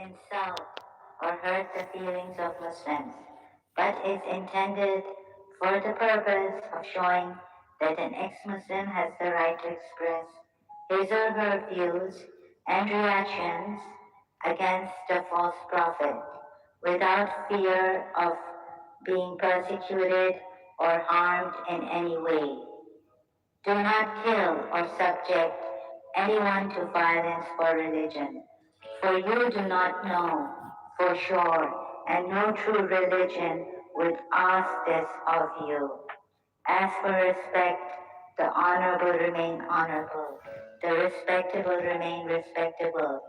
insult or hurt the feelings of Muslims, but is intended for the purpose of showing that an ex-Muslim has the right to express his or her views and reactions against a false prophet without fear of being persecuted or harmed in any way. Do not kill or subject anyone to violence for religion, for you do not know for sure, and no true religion would ask this of you. As for respect, the honorable remain honorable, the respectable remain respectable,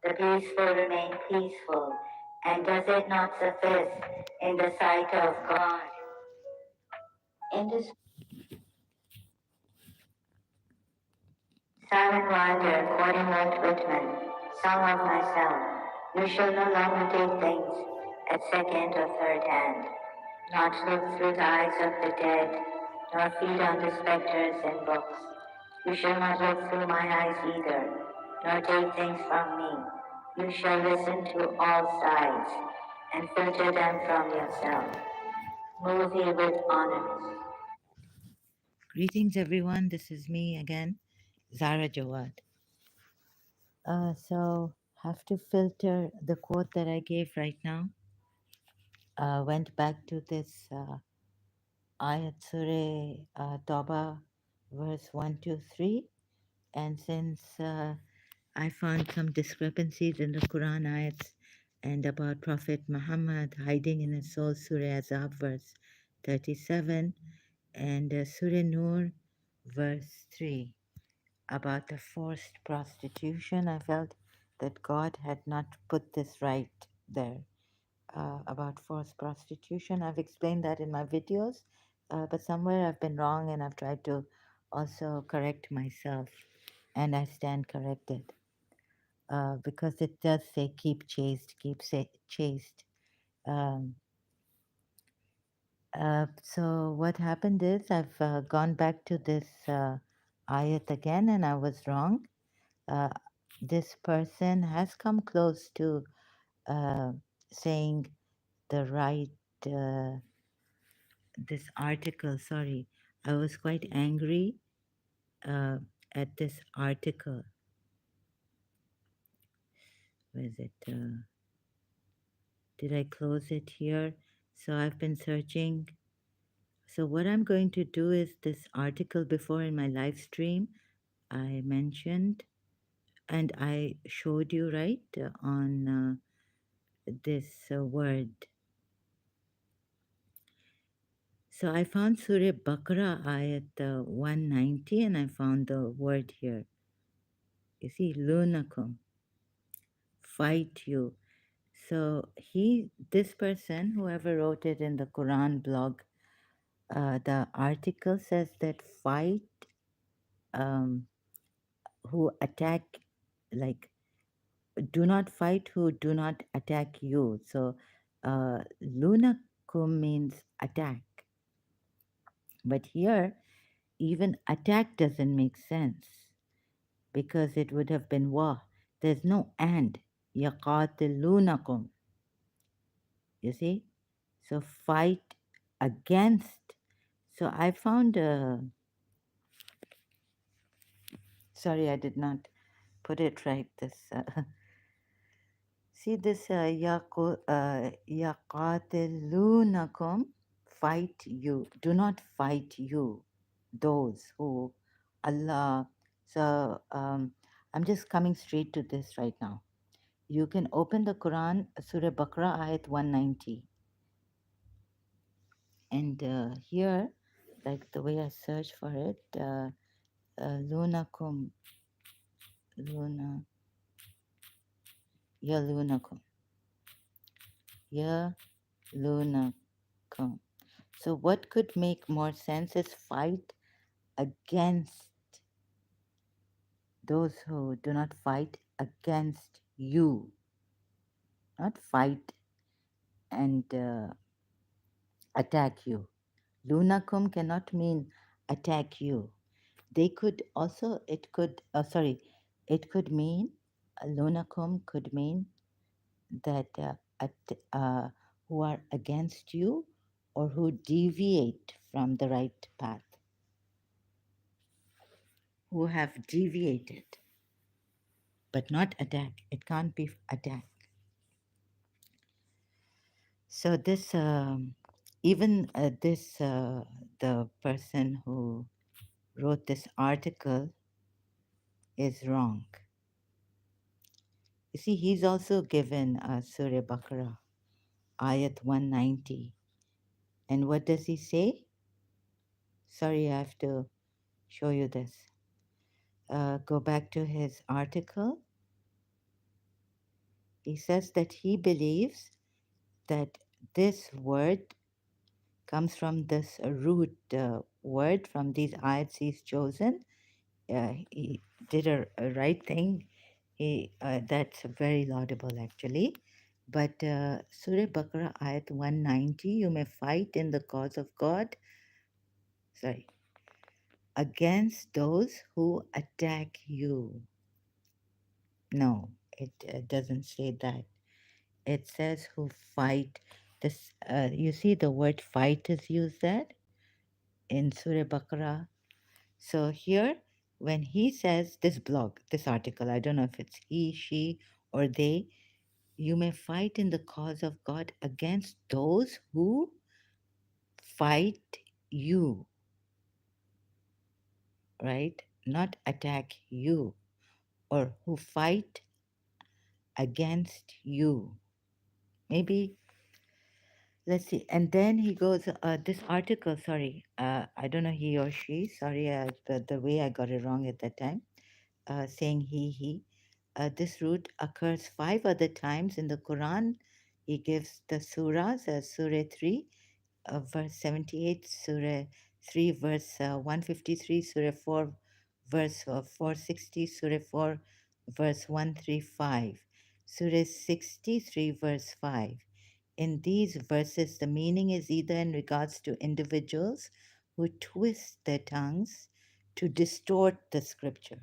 the peaceful remain peaceful, and does it not suffice in the sight of God? In this Silent Wilder, quoting Walt Whitman, Song of Myself, you shall no longer take things at second or third hand, not look through the eyes of the dead, nor feed on the spectres and books. You shall not look through my eyes either, nor take things from me. You shall listen to all sides, and filter them from yourself. Move ye with honors. Greetings, everyone. This is me again, Zara Jawad. So have to filter the quote that I gave right now. Went back to this ayat Surah Tauba, verse 1 to 3. And since I found some discrepancies in the Quran ayats and about Prophet Muhammad hiding in his soul, Surah Azab, verse 37, and Surah Nur, verse 3. About the forced prostitution, I felt that God had not put this right there. About forced prostitution, I've explained that in my videos, but somewhere I've been wrong and I've tried to also correct myself, and I stand corrected because it does say keep chaste, chaste. Um, so what happened is I've gone back to this ayat again and I was wrong. uh, this person has come close to uh, saying the right, this article. Sorry, I was quite angry uh, at this article. Where is it? Did I close it here? So I've been searching. So what I'm going to do is this article before in my live stream I mentioned and I showed you right on this word. So I found Surah Baqarah ayat 190 and I found the word here. You see, lunakum, fight you. So this person, whoever wrote it in the Quran blog, the article says that fight who attack, like, do not fight who do not attack you. So lunakum means attack. But here, even attack doesn't make sense because it would have been wa. There's no and. يَقَاتِلُونَكُمْ. You see? So fight against. So I found sorry, I did not put it right. This see this يَقَاتِلُونَكُمْ, fight you. Do not fight you. Those who Allah. So I'm just coming straight to this right now. You can open the Quran, Surah Baqarah, ayat 190. And here, like the way I search for it, lunakum, luna, ya lunakum, ya lunakum. So what could make more sense is fight against those who do not fight against you, not fight and attack you. Lunakum cannot mean attack you. They could also, it could, it could mean, lunakum could mean that who are against you or who deviate from the right path, who have deviated, but not attack. It can't be attack. So this, even this, the person who wrote this article is wrong. You see, he's also given Surah Baqarah, ayat 190. And what does he say? Sorry, I have to show you this. Go back to his article. He says that he believes that this word comes from this root word from these ayats he's chosen. He did a right thing. That's very laudable, actually. But Surah Baqarah, ayat 190, you may fight in the cause of God, sorry, against those who attack you. No, it doesn't say that. It says who fight. This, you see, the word fight is used there in Surah Baqarah. So here, when he says this blog, this article, I don't know if it's he, she, or they, you may fight in the cause of God against those who fight you, right? Not attack you, or who fight against you. Maybe, let's see. And then he goes, this article, sorry, I don't know he or she, sorry, the way I got it wrong at that time, saying he. This root occurs 5 other times in the Quran. He gives the surahs as Surah 3, verse 78, Surah 3, verse 153, Surah 4, verse 460, Surah 4, verse 135, Surah 63, verse 5. In these verses, the meaning is either in regards to individuals who twist their tongues to distort the scripture.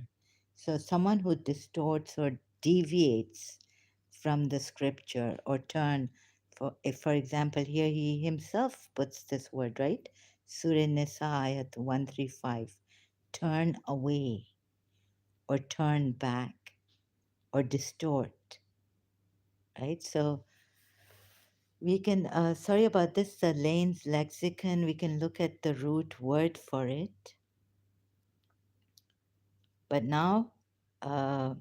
So, someone who distorts or deviates from the scripture or turn, for example, here he himself puts this word, right? Surah Nisa ayat 135, turn away or turn back or distort, right? So, we can, sorry about this, the Lane's lexicon, we can look at the root word for it. But now, uh,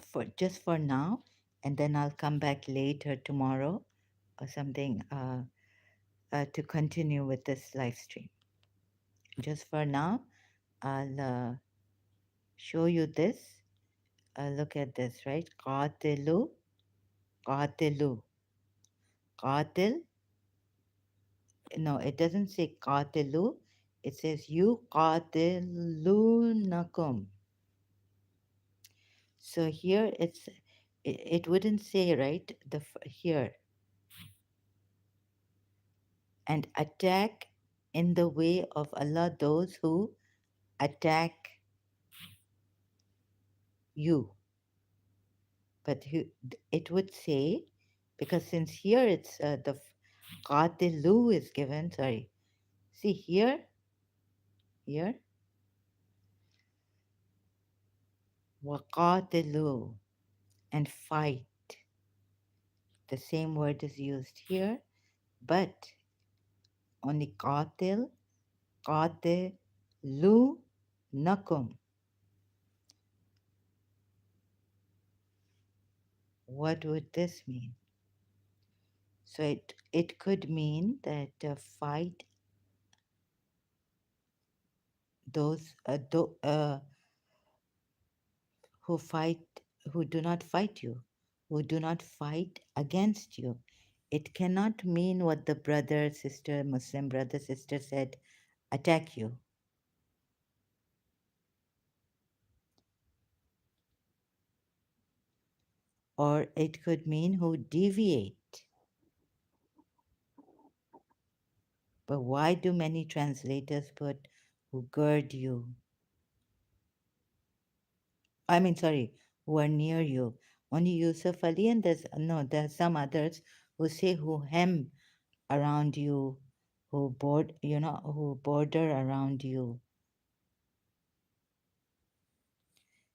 for just for now, and then I'll come back later tomorrow or something to continue with this live stream. Just for now, I'll show you this. Look at this, right? Qatilu, qatilu, qatil. No, it doesn't say qatilu. It says you qatilunakum. So here it wouldn't say, right, here, and attack in the way of Allah those who attack you. But it would say, because since here it's the qatilu is given, sorry. See here, waqatilu, and fight. The same word is used here, but only qatilu nakum. What would this mean? So it could mean that fight those who fight, who do not fight you, who do not fight against you. It cannot mean what the brother, sister, Muslim brother, sister said, attack you. Or it could mean who deviate. But why do many translators put who gird you? I mean, sorry, who are near you. Only Yusuf Ali, and there's no, there's some others who say who hem around you, who who border around you.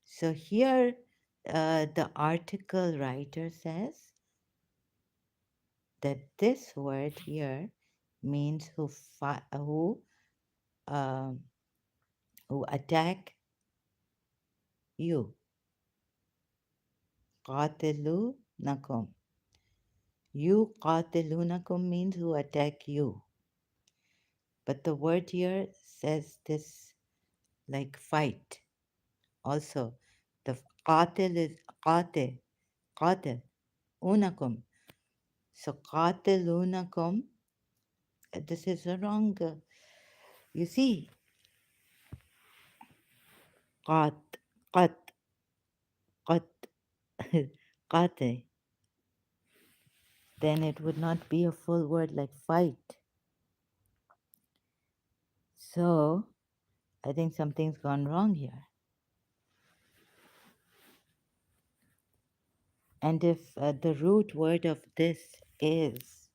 So here, the article writer says that this word here means um, who attack you. قاتلونكم. You قاتلونكم means who attack you. But the word here says this like fight. Also, the qatil is qatil, qatil, unakum. So qatilunakum, this is a wrong. You see, qat, qat, qat, qate. Then it would not be a full word like fight. So I think something's gone wrong here. And if the root word of this is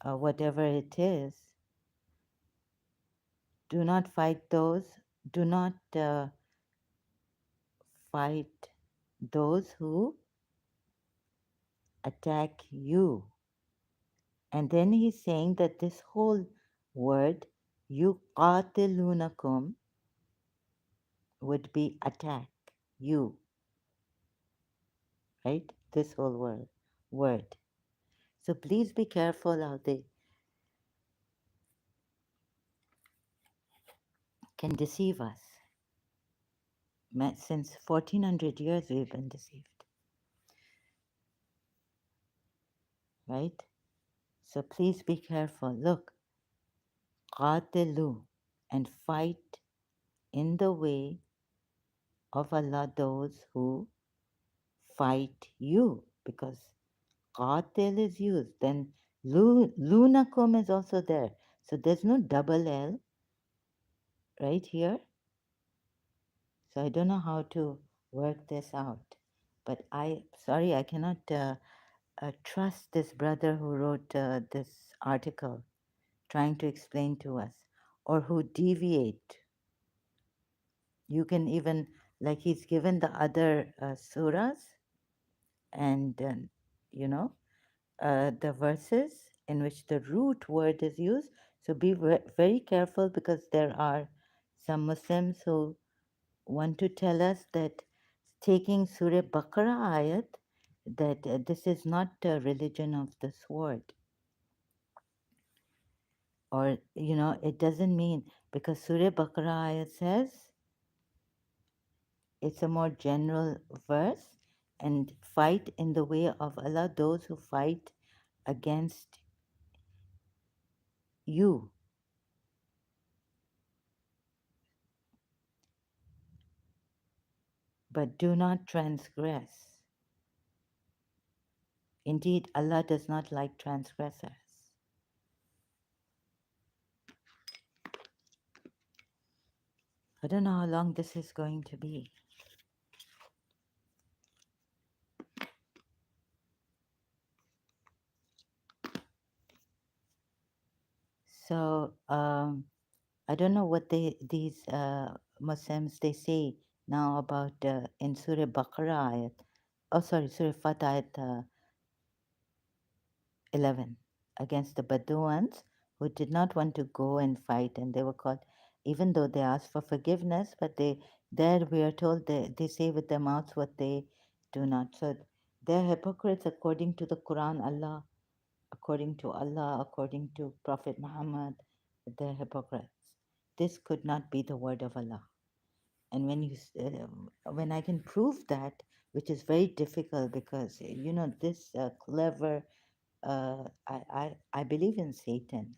whatever it is, do not fight those, do not fight those who attack you. And then he's saying that this whole word, yuqatilunakum, would be attack, you, right? This whole word. So please be careful how they can deceive us. Since 1400 years we've been deceived, right? So please be careful. Look, qatilu, and fight in the way of Allah those who fight you, because qatil is used. Then lunakum is also there. So there's no double L right here. So I don't know how to work this out. But sorry, I cannot trust this brother who wrote this article trying to explain to us, or who deviate. You can even, like, he's given the other surahs and, you know, the verses in which the root word is used. So be very careful, because there are some Muslims who want to tell us that taking Surah Baqarah ayat, that this is not a religion of the sword. Or, it doesn't mean, because Surah Baqarah ayat says it's a more general verse, and fight in the way of Allah those who fight against you. But do not transgress. Indeed, Allah does not like transgressors. I don't know how long this is going to be. So I don't know what these Muslims they say now about in Surah Baqarah ayat. Oh, sorry, Surah Fat ayat 11, against the Bedouins who did not want to go and fight, and they were called, even though they asked for forgiveness, but there we are told they say with their mouths what they do not. So they're hypocrites according to the Quran, according to Allah, according to Prophet Muhammad. They're hypocrites. This could not be the word of Allah. And when I can prove that, which is very difficult, because this clever, I believe in Satan.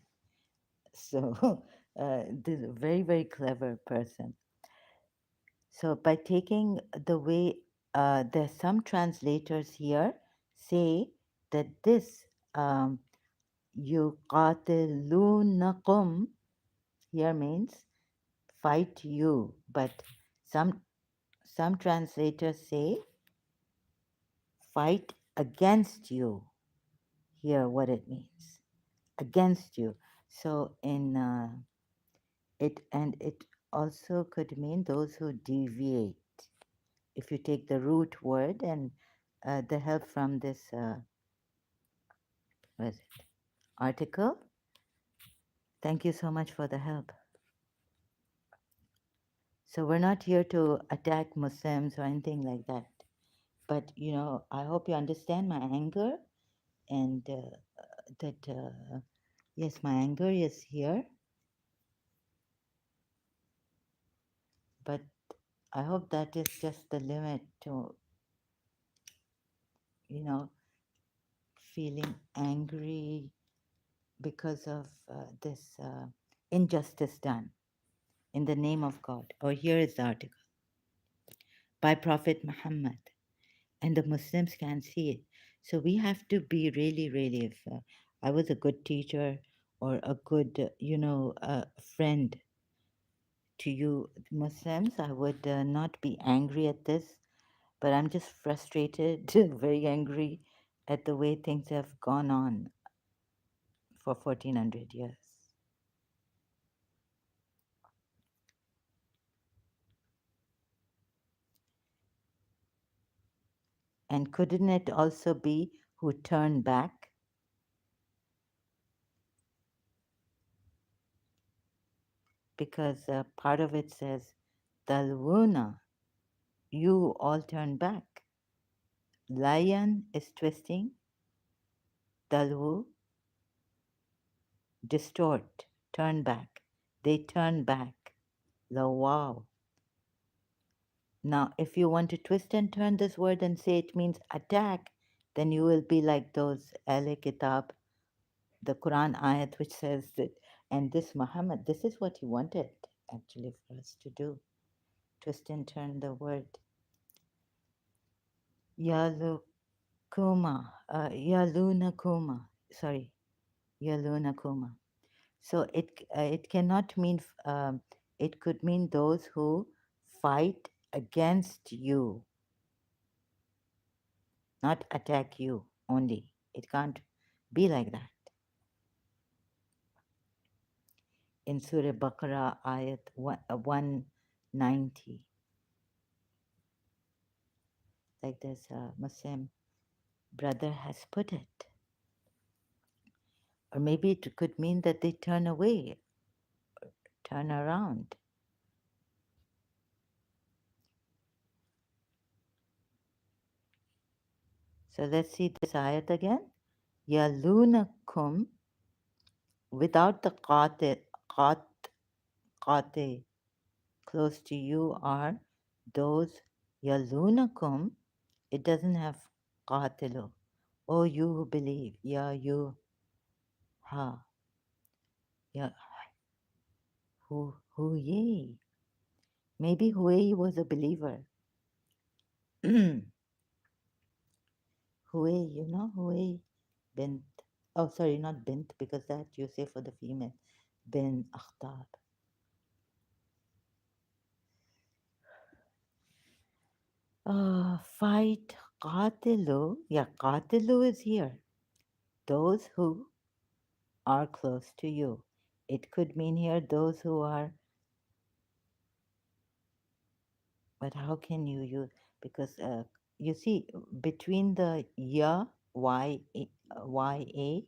So this is a very, very clever person. So by taking the way, there's some translators here say that this yuqatilunakum here means fight you, but some translators say fight against you. Hear what it means. Against you. So in it also could mean those who deviate. If you take the root word and the help from this what is it, article, thank you so much for the help. So we're not here to attack Muslims or anything like that. But I hope you understand my anger and that yes, my anger is here, but I hope that is just the limit to you know feeling angry because of this injustice done in the name of God. Or here is the article by Prophet Muhammad, and the Muslims can see it. So we have to be really, really. If I was a good teacher or a good, friend to you Muslims, I would not be angry at this, but I'm just frustrated, very angry at the way things have gone on for 1400 years. And couldn't it also be who turn back? Because part of it says, Dalwuna, you all turn back. Lion is twisting, Dalwu, distort, turn back. They turn back. Wow. Now, if you want to twist and turn this word and say it means attack, then you will be like those Ahle Kitab, the Quran ayat which says that, and this Muhammad, this is what he wanted actually for us to do. Twist and turn the word. Yalukuma, Yalunakuma, sorry, Yalunakuma. So it cannot mean, it could mean those who fight against you, not attack you only. It can't be like that. In Surah Baqarah, ayat 190, like this Muslim brother has put it. Or maybe it could mean that they turn away, turn around. So let's see this ayat again. Yalunakum, without the qate, close to you are those yalunakum. It doesn't have qatilu. Oh, you who believe. Ya you ha. Ya who ye. Maybe Huey was a believer. Huey, Huey bint. Oh, sorry, not bint, because that you say for the female. Bin Akhtab. Fight Qatilu. Yeah, Qatilu is here. Those who are close to you. It could mean here those who are, but how can you use, because you see, between the ya, y-a,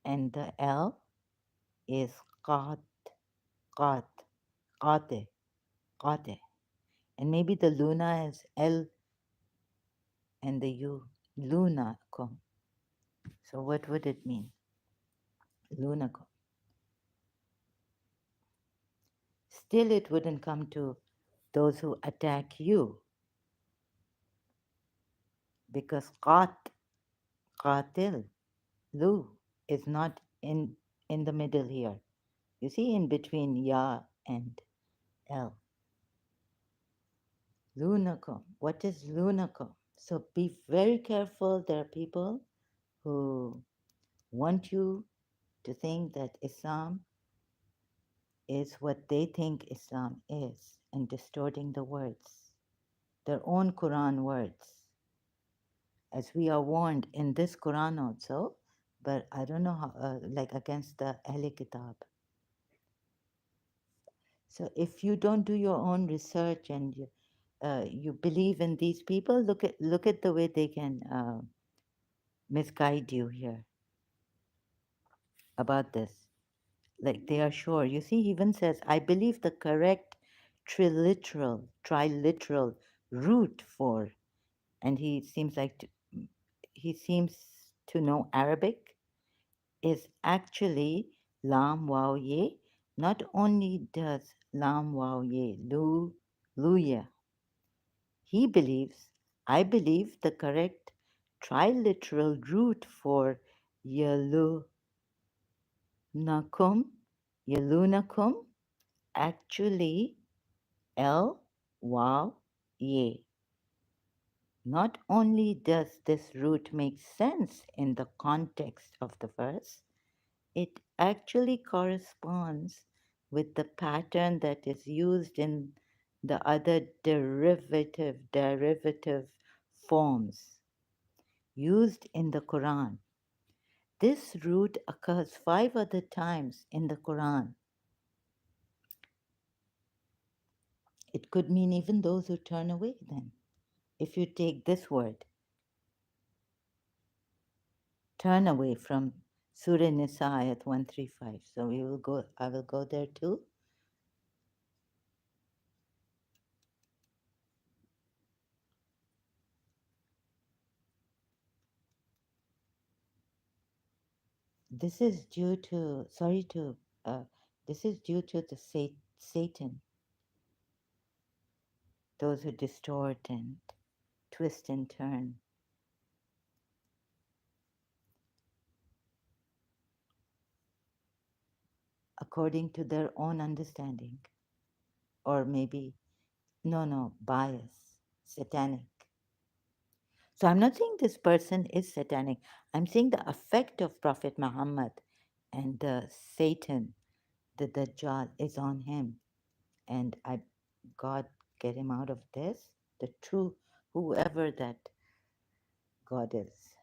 and the l is qat, qat, qate, qate. And maybe the luna is l and the u, lunakum. So what would it mean? Lunakum. Still, it wouldn't come to those who attack you, because qat, qatil, lu is not in the middle here. You see, in between ya and l. Lunakum. What is lunakum? So be very careful. There are people who want you to think that Islam is what they think Islam is and distorting the words, their own Quran words. as we are warned in this Quran also, but I don't know how, like against the Ahl Kitab. So if you don't do your own research and you believe in these people, look at the way they can misguide you here about this. Like they are sure. You see, he even says, I believe the correct triliteral root for, and he seems to know Arabic, is actually lam wow ye. Not only does lam wow ye luya, he believes, I believe the correct triliteral root for yalunakum, yalunakum, actually L wow ye. Not only does this root make sense in the context of the verse, it actually corresponds with the pattern that is used in the other derivative forms used in the Quran. This root occurs 5 other times in the Quran. It could mean even those who turn away then. If you take this word, turn away from Surah Nisa ayat 135. So I will go there too. This is due to, sorry to, this is due to the Satan, those who distort and twist and turn according to their own understanding, or maybe, no, bias, satanic. So I'm not saying this person is satanic. I'm saying the effect of Prophet Muhammad and the Satan, the Dajjal, is on him. And God, get him out of this. The true, whoever that God is.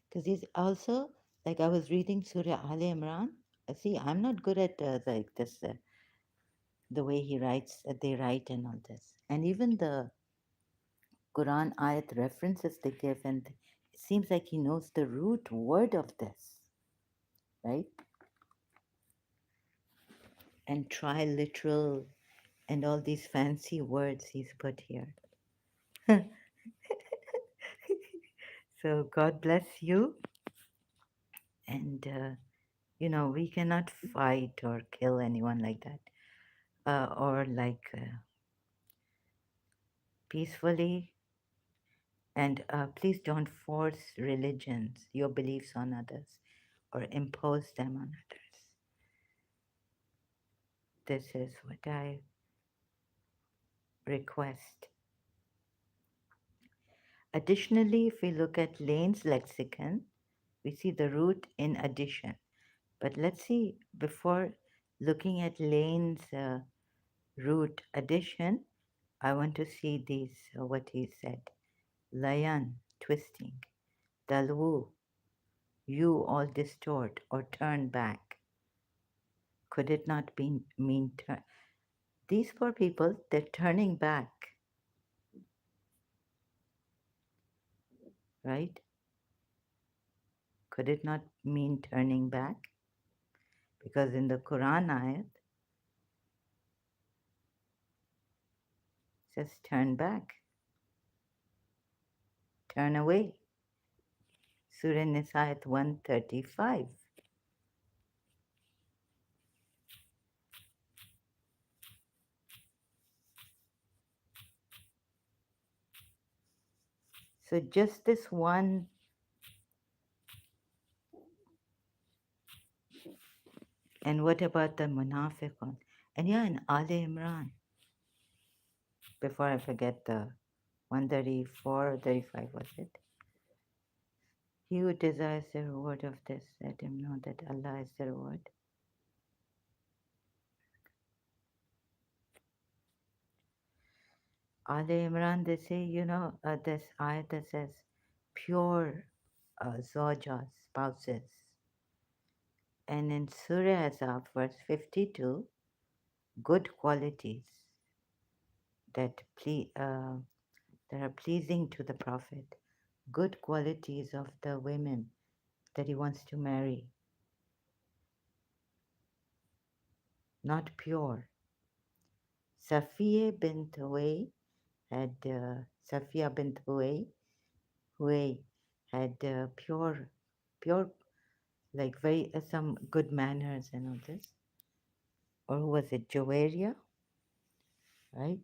Because he's also, like I was reading Surah Al Imran. See, I'm not good at like this, the way he writes, they write and all this. And even the Quran ayat references they give, and it seems like he knows the root word of this, right? And triliteral and all these fancy words he's put here. So God bless you. And, we cannot fight or kill anyone like that. Or like peacefully. And please don't force religions, your beliefs on others, or impose them on others. This is what I request. Additionally, if we look at Lane's lexicon, we see the root in addition. But let's see, before looking at Lane's root addition, I want to see these, what he said. Layan, twisting. Dalwu, you all distort or turn back. Could it not be mean turn? These poor people, they're turning back, right? Could it not mean turning back? Because in the Quran ayat, it says turn back, turn away. Surah Nisa ayat 135. So just this one, and what about the munafiqun? And yeah, in Ali Imran, before I forget the 134, 35 was it? He who desires the reward of this, let him know that Allah is the reward. Ali Imran, they say, this ayat that says pure zawjas, spouses. And in Surah Azab, verse 52, good qualities that, that are pleasing to the Prophet, good qualities of the women that he wants to marry, not pure. Safiya bint Huway had, Safiya bint Huway had pure, like very, some good manners and all this. Or who was it, Joaria, right?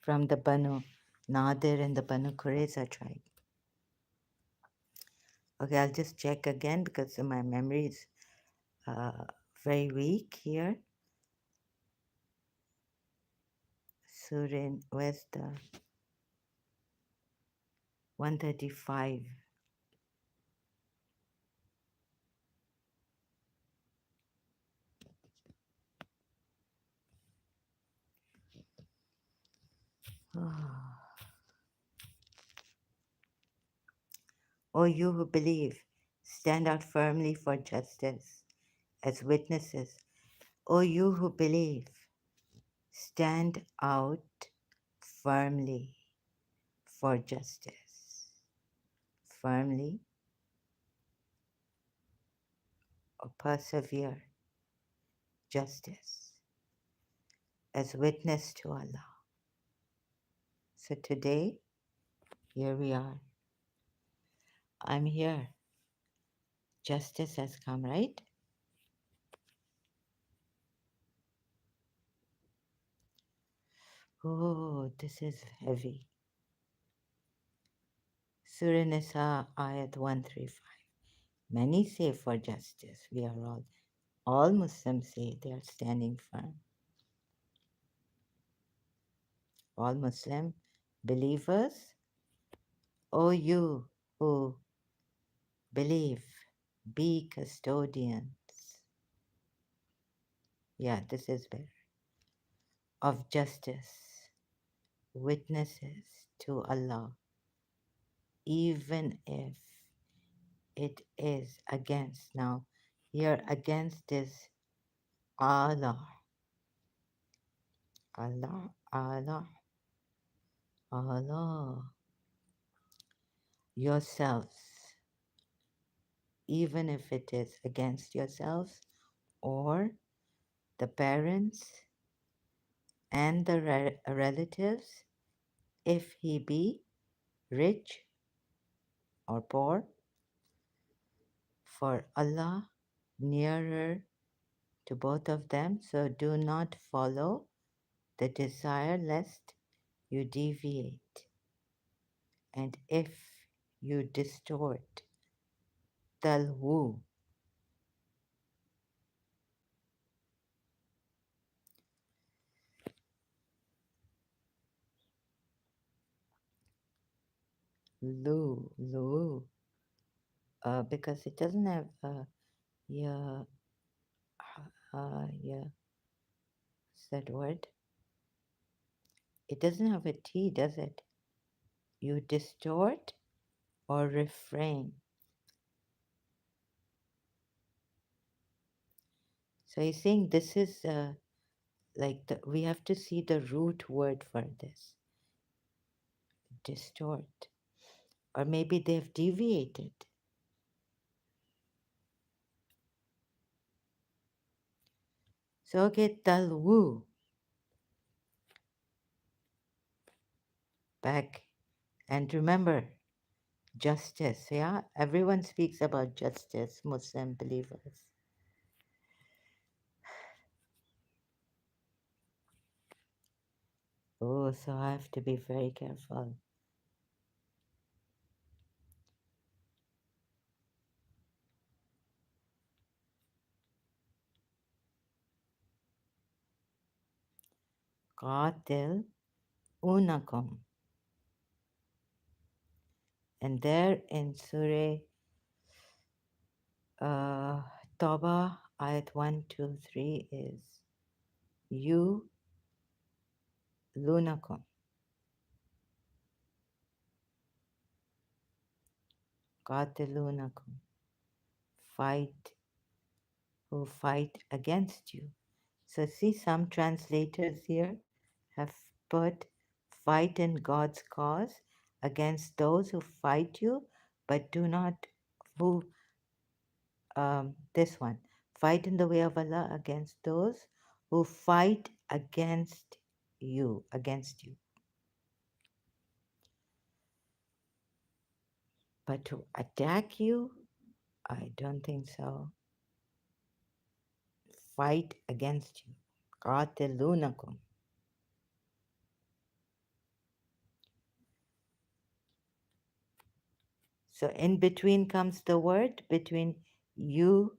From the Banu Nadir and the Banu Qurayza tribe. Okay, I'll just check again because my memory is uh, very weak here. Surin, where's the 135? O you who believe, stand out firmly for justice as witnesses. O you who believe, stand out firmly for justice. Firmly or persevere justice as witness to Allah. So today, here we are. I'm here. Justice has come, right? Oh, this is heavy. Surah Nisa, Ayat 135. Many say for justice, we are all Muslims say they are standing firm. All Muslim believers, O you who believe, be custodians. Yeah, this is better. Of justice, witnesses to Allah, even if it is against. Now, here against is Allah, Allah, Allah, Allah, yourselves, even if it is against yourselves or the parents and the relatives, if he be rich or poor, for Allah nearer to both of them. So do not follow the desire lest you deviate. And if you distort, talwu, lu, because it doesn't have yeah, yeah, what's that word? It doesn't have a T, does it? You distort or refrain. So he's saying this is we have to see the root word for this, distort. Or maybe they've deviated. So okay, talwu, back. And remember, justice, yeah? Everyone speaks about justice, Muslim believers. Oh, so I have to be very careful. Qatil unakum. And there in Surah Tauba, ayat 1, 2, 3 is you lunakum, qatilunakum, fight, who fight against you. So see, some translators here have put fight in God's cause against those who fight you, but do not, who, this one, fight in the way of Allah against those who fight against you. But to attack you, I don't think so. Fight against you. قاتلونكم. So in between comes the word between you,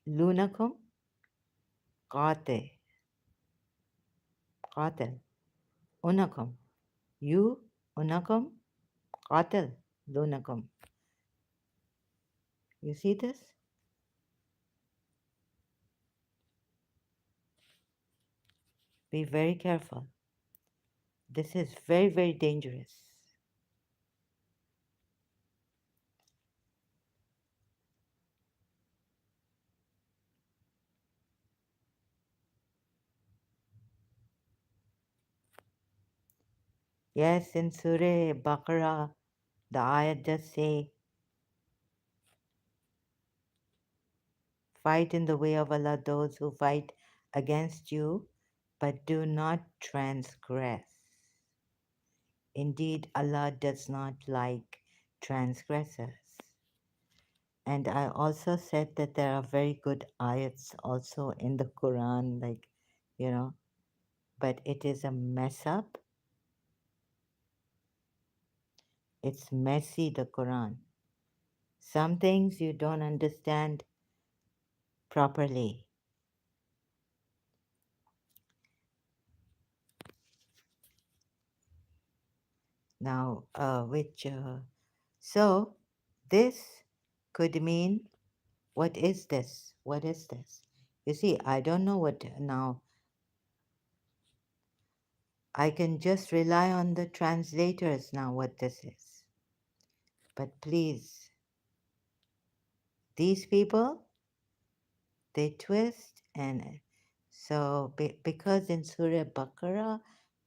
lunakum, قاتل, قاتل, unakum. You, unakum, qatil, lunakum. You see this? Be very careful. This is very, very dangerous. Yes, in Surah Baqarah, the ayat just say, fight in the way of Allah those who fight against you, but do not transgress. Indeed, Allah does not like transgressors. And I also said that there are very good ayats also in the Quran, like, you know, but it is a mess up. It's messy, the Quran. Some things you don't understand properly. Now, so this could mean, what is this? What is this? You see, I don't know what now. I can just rely on the translators now what this is. But please, these people, they twist, and so because in Surah Baqarah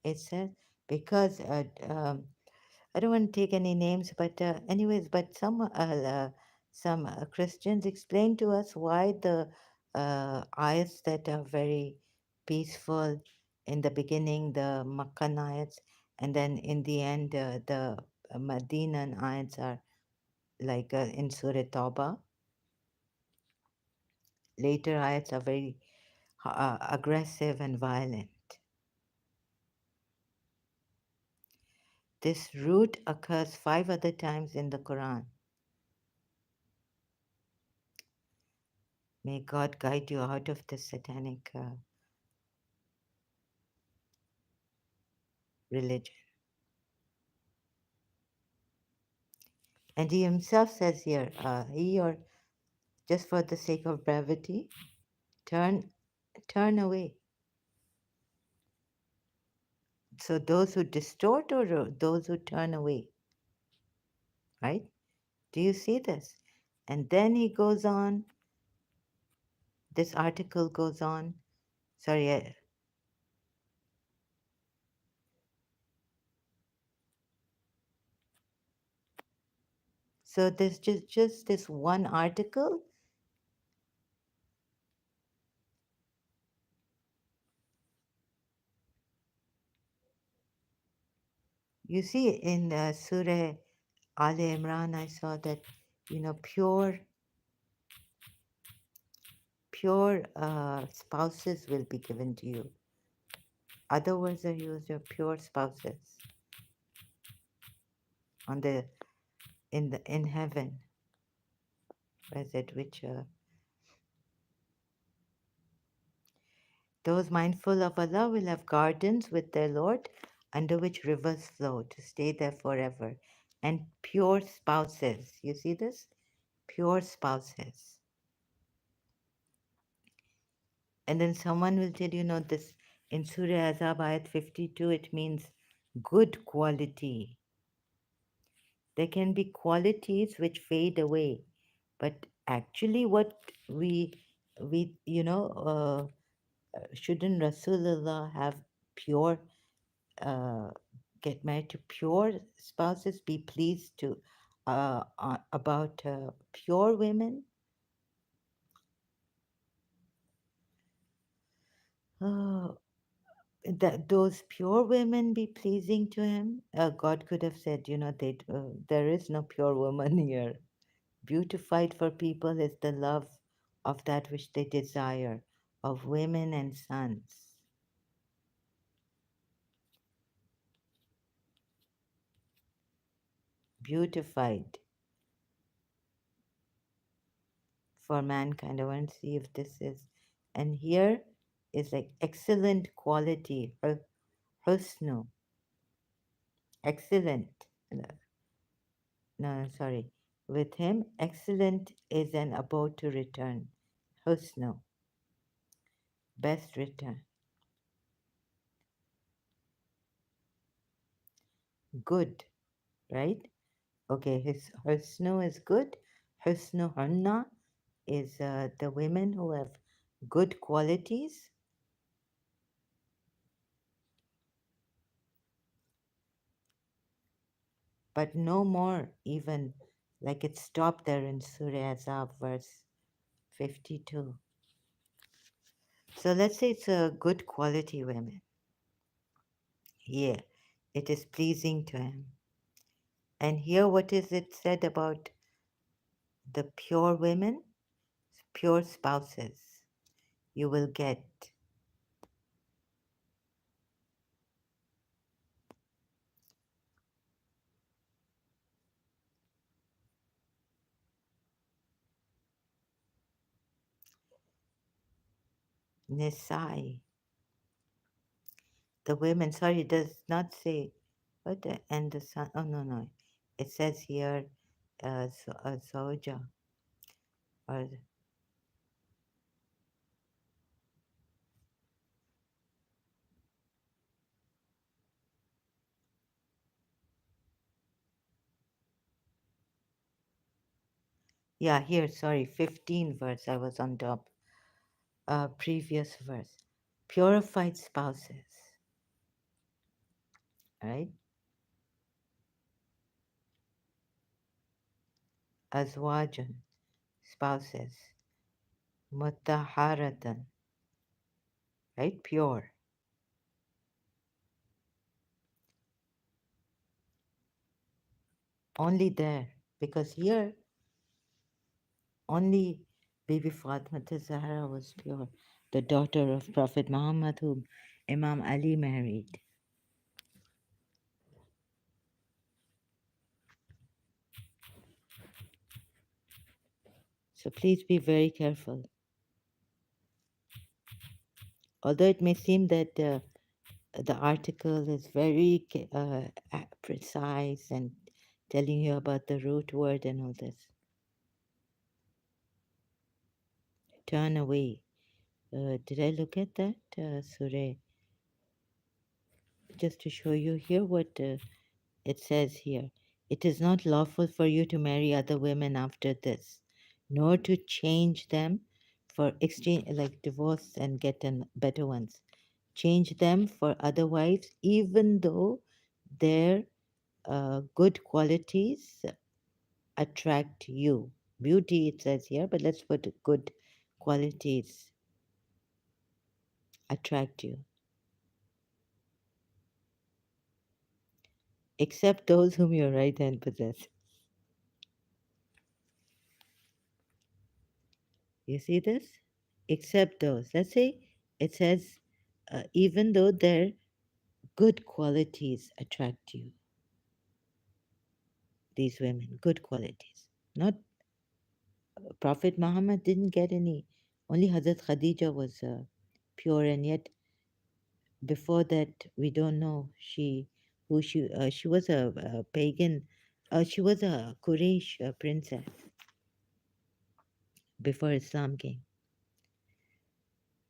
it says, because I don't want to take any names, but anyways, but some Christians explain to us why the ayats that are very peaceful in the beginning, the Makkan ayats, and then in the end, the Madinan ayats are like in Surah Tauba. Later ayats are very aggressive and violent. This root occurs 5 other times in the Quran. May God guide you out of this satanic religion. And he himself says here, he, or just for the sake of brevity, turn away. So those who distort, or those who turn away, right? Do you see this? And then he goes on, this article goes on, sorry, so there's just this one article. You see in Surah Al Imran, I saw that, pure spouses will be given to you. Other words are used, your pure spouses on the in heaven. Where is it? Which those mindful of Allah will have gardens with their Lord, under which rivers flow to stay there forever, and pure spouses. You see this? Pure spouses. And then someone will tell you, this In Surah Azab ayat 52, it means good quality. There can be qualities which fade away, but actually, what we shouldn't Rasulullah have pure get married to pure spouses? Be pleased to about pure women. Oh, that those pure women be pleasing to him. God could have said, there is no pure woman here. Beautified for people is the love of that which they desire, of women and sons. Beautified for mankind. I want to see if this is. And here is like excellent quality, husnu, excellent. No, no, sorry. With him, excellent is an abode to return. Husnu, best return. Good, right? Okay, his husnu is good. Husnu hunna is the women who have good qualities, but no more, even like it stopped there in Surah Azab, verse 52. So let's say it's a good quality women. Here, it is pleasing to him. And here, what is it said about the pure women? Pure spouses. You will get Nisai. The women, sorry, it does not say, what, and the son, oh no, no. It says here, Zoja, or, yeah, here, sorry, 15 verse, I was on top. Previous verse. Purified spouses, right? Azwajan, spouses. Mutaharatan, right? Pure. Only there. Because here, only Bibi Fatima Zahra was pure, the daughter of Prophet Muhammad, whom Imam Ali married. So please be very careful. Although it may seem that the article is very precise and telling you about the root word and all this, turn away. Did I look at that, Surah? Just to show you here what it says here. It is not lawful for you to marry other women after this, nor to change them for exchange, like divorce and get better ones. Change them for other wives, even though their good qualities attract you. Beauty, it says here, but let's put good qualities attract you. Except those whom your right hand possesses. You see this? Except those. Let's say it says, even though their good qualities attract you, these women, good qualities. Not Prophet Muhammad didn't get any, only Hazrat Khadija was pure, and yet before that, we don't know she was a pagan, she was a Quraysh princess before Islam came.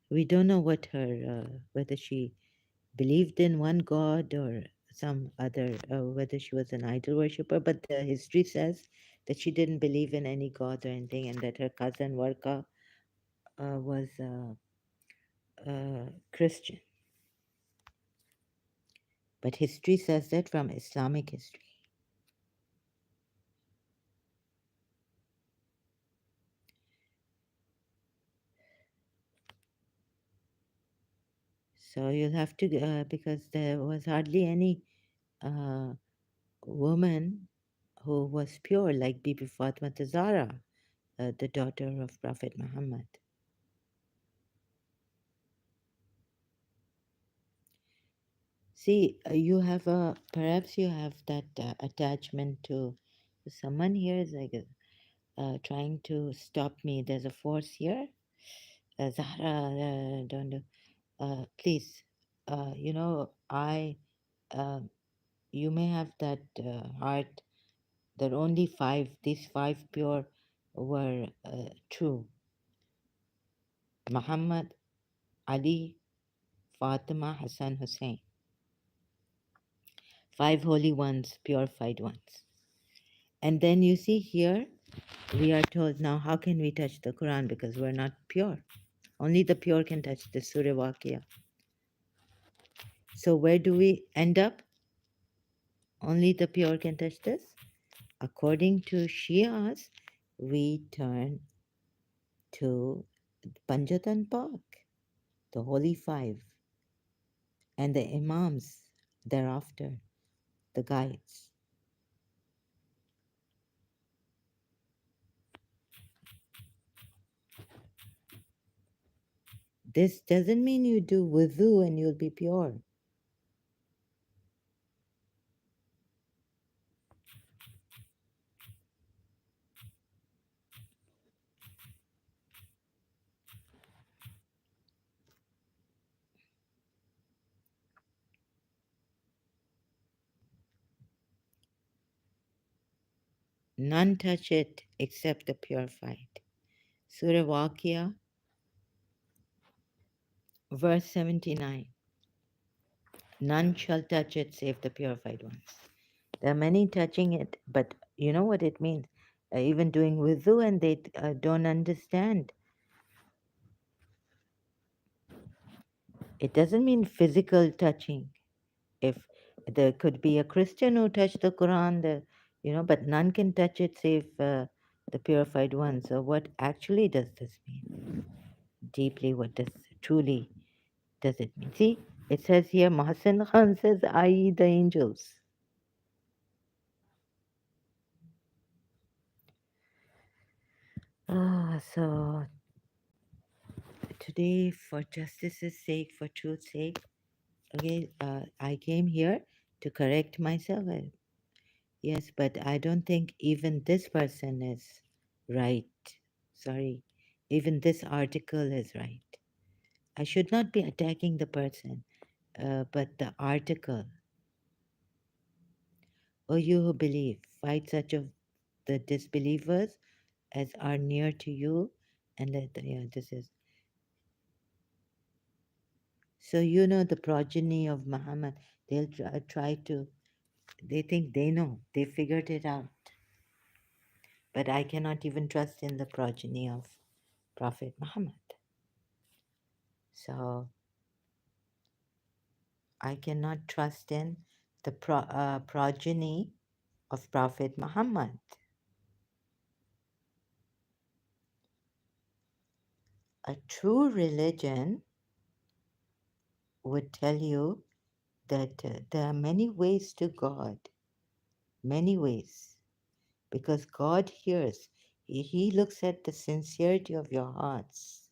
We don't know what her, whether she believed in one god or some other, whether she was an idol worshiper, but the history says that she didn't believe in any god or anything, and that her cousin Warka was Christian. But history says that from Islamic history. So you'll have to, because there was hardly any uh, woman who was pure, like Bibi Fatima Zahra, the daughter of Prophet Muhammad. See, you have a, perhaps you have that attachment to someone here is like trying to stop me. There's a force here. Zahra, don't do, please, uh, you may have that heart. There are only five, these five pure were true. Muhammad, Ali, Fatima, Hassan, Hussein. Five holy ones, purified ones. And then you see here, we are told now, how can we touch the Quran? Because we're not pure. Only the pure can touch the Surah Waqia. So where do we end up? Only the pure can touch this. According to Shias, we turn to Panjatan Pak, the Holy Five, and the Imams thereafter, the guides. This doesn't mean you do wudu and you'll be pure. None touch it except the purified. Surah Waqia, verse 79. None shall touch it save the purified ones. There are many touching it, but you know what it means. Even doing wudu, and they don't understand. It doesn't mean physical touching. If there could be a Christian who touched the Quran, but none can touch it save the purified ones. So, what actually does this mean? Deeply, what does truly does it mean? See, it says here, Mohsen Khan says, i.e., the angels. So today, for justice's sake, for truth's sake, okay, I came here to correct myself. Yes, but I don't think even this person is right. Sorry, even this article is right. I should not be attacking the person, but the article. O you who believe, fight such of the disbelievers as are near to you, and let the, yeah, this is. So you know the progeny of Muhammad, they'll try to, they think they know, they figured it out. But I cannot even trust in the progeny of Prophet Muhammad. So I cannot trust in the progeny of Prophet Muhammad. A true religion would tell you that there are many ways to God, many ways, because God hears. He looks at the sincerity of your hearts.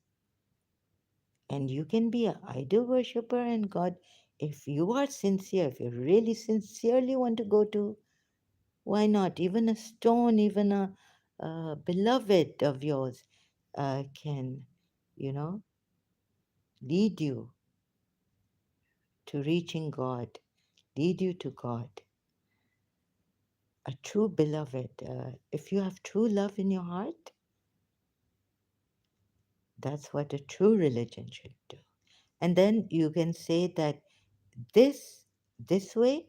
And you can be an idol worshiper and God, if you are sincere, if you really sincerely want to go to, why not? Even a stone, even a beloved of yours can, you know, lead you to reaching God, lead you to God. A true beloved, if you have true love in your heart, That's what a true religion should do. And then you can say that this this way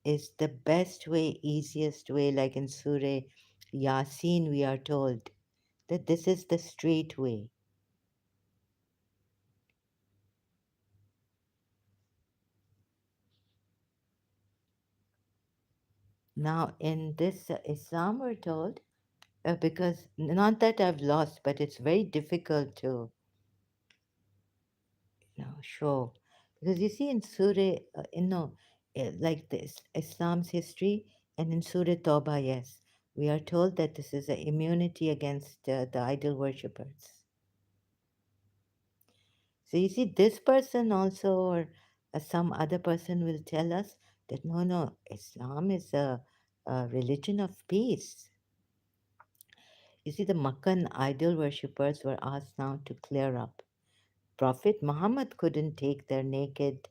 is the best way, easiest way, like in Surah Yasin we are told that this is the straight way. Now in this Islam we're told, because not that I've lost, but it's very difficult to show, because you see in Surah, like this Islam's history, and in Surah Tauba, yes, we are told that this is an immunity against the idol worshippers. So you see, this person also, or some other person will tell us that no, no, Islam is a religion of peace. You see, the Meccan idol worshippers were asked now to clear up. Prophet Muhammad couldn't take their naked,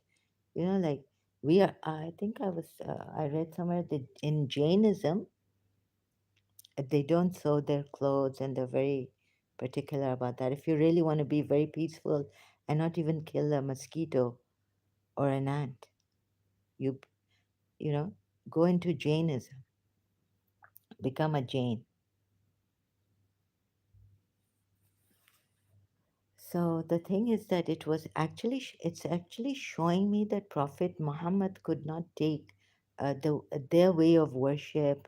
like we are. I think I read somewhere that in Jainism, they don't sew their clothes and they're very particular about that. If you really want to be very peaceful and not even kill a mosquito or an ant, you, you know, go into Jainism, become a Jain. So the thing is that it's actually showing me that Prophet Muhammad could not take their way of worship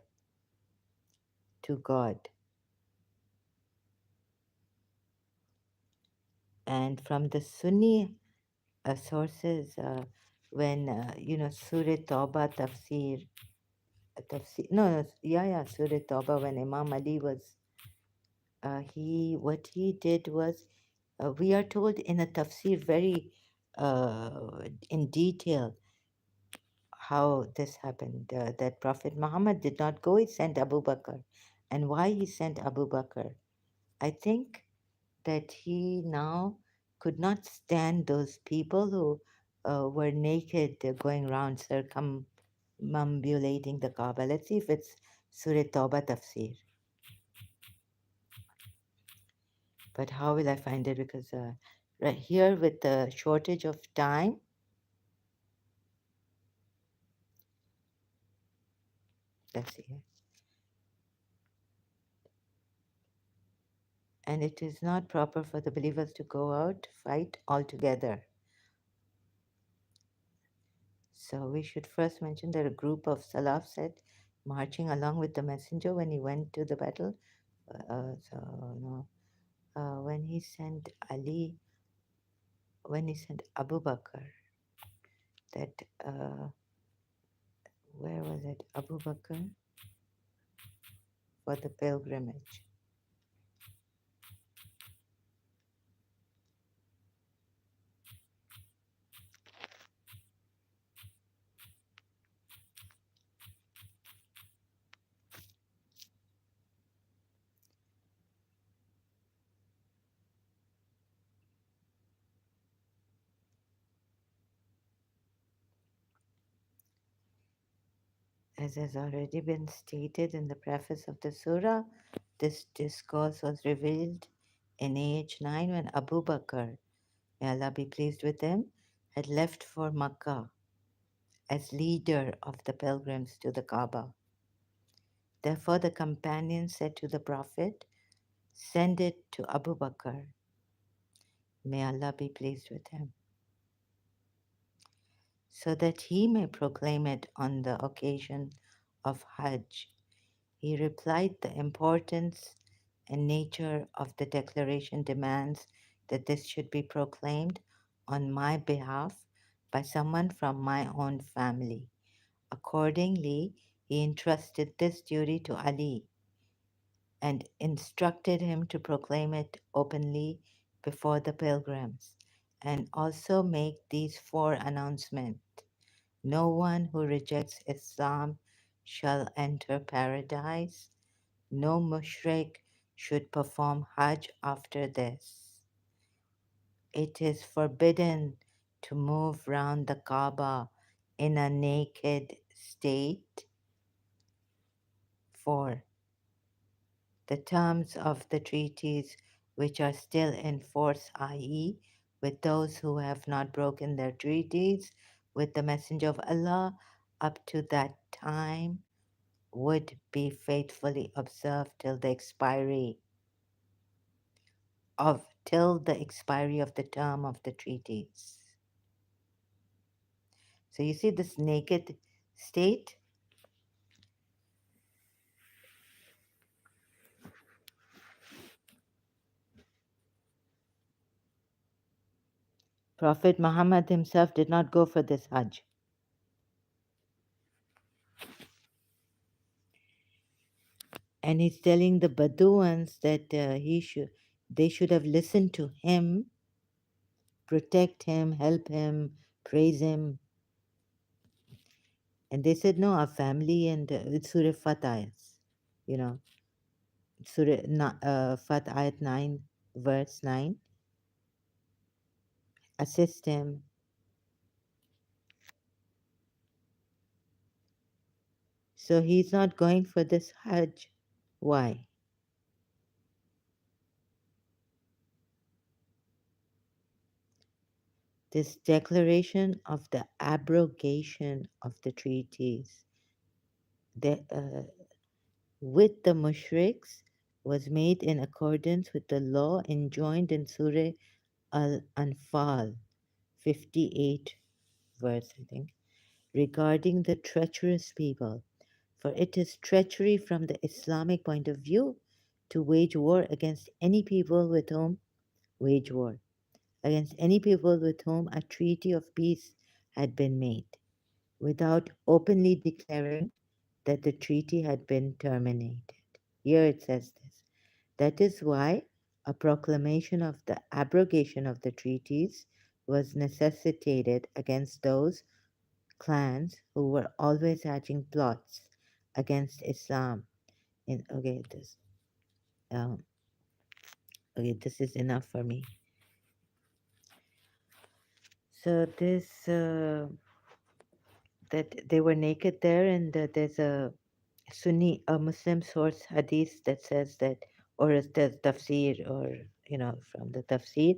to God. And from the Sunni sources, when Surah Tauba tafsir, no, no, yeah, Surah Tauba, when Imam Ali was, he what he did was, we are told in a tafsir very in detail how this happened, that Prophet Muhammad did not go, he sent Abu Bakr. And why he sent Abu Bakr? I think that he now could not stand those people who were naked going around circumambulating the Kaaba. Let's see if it's Surah Tauba tafsir. But how will I find it? Because right here, with the shortage of time, let's see here. And it is not proper for the believers to go out to fight altogether. So we should first mention that a group of Salaf said, marching along with the messenger when he went to the battle. So no, when he sent Ali, when he sent Abu Bakr, that where was it? Abu Bakr for the pilgrimage. As has already been stated in the preface of the surah, this discourse was revealed in age 9 when Abu Bakr, may Allah be pleased with him, had left for Makkah as leader of the pilgrims to the Kaaba. Therefore, the companion said to the Prophet, send it to Abu Bakr, may Allah be pleased with him, so that he may proclaim it on the occasion of Hajj. He replied, the importance and nature of the declaration demands that this should be proclaimed on my behalf by someone from my own family. Accordingly, he entrusted this duty to Ali and instructed him to proclaim it openly before the pilgrims and also make these four announcements. No one who rejects Islam shall enter paradise. No mushrik should perform Hajj after this. It is forbidden to move round the Kaaba in a naked state. 4. The terms of the treaties which are still in force, i.e., with those who have not broken their treaties with the Messenger of Allah up to that time, would be faithfully observed till the expiry of the term of the treaties. So you see this naked state. Prophet Muhammad himself did not go for this Hajj. And he's telling the Bedouins that they should have listened to him, protect him, help him, praise him. And they said, no, our family, and it's Surah Fat ayats, you know, Fat ayat 9, verse 9, assist him. So he's not going for this Hajj. Why? This declaration of the abrogation of the treaties with the mushriks was made in accordance with the law enjoined in Surah Al-Anfal 58 verse, I think, regarding the treacherous people. For it is treachery from the Islamic point of view to wage war against any people with whom a treaty of peace had been made, without openly declaring that the treaty had been terminated. Here it says this. That is why a proclamation of the abrogation of the treaties was necessitated against those clans who were always hatching plots against Islam. In um, this is enough for me. So this that they were naked there, and there's a Muslim source hadith that says that, or is the tafsir, or from the tafsir,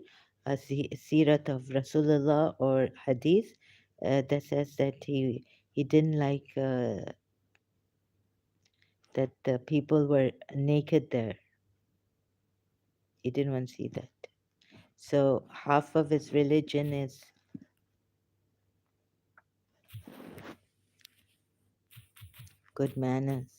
sirat of Rasulullah or hadith that says that he didn't like that the people were naked there. He didn't want to see that. So half of his religion is good manners.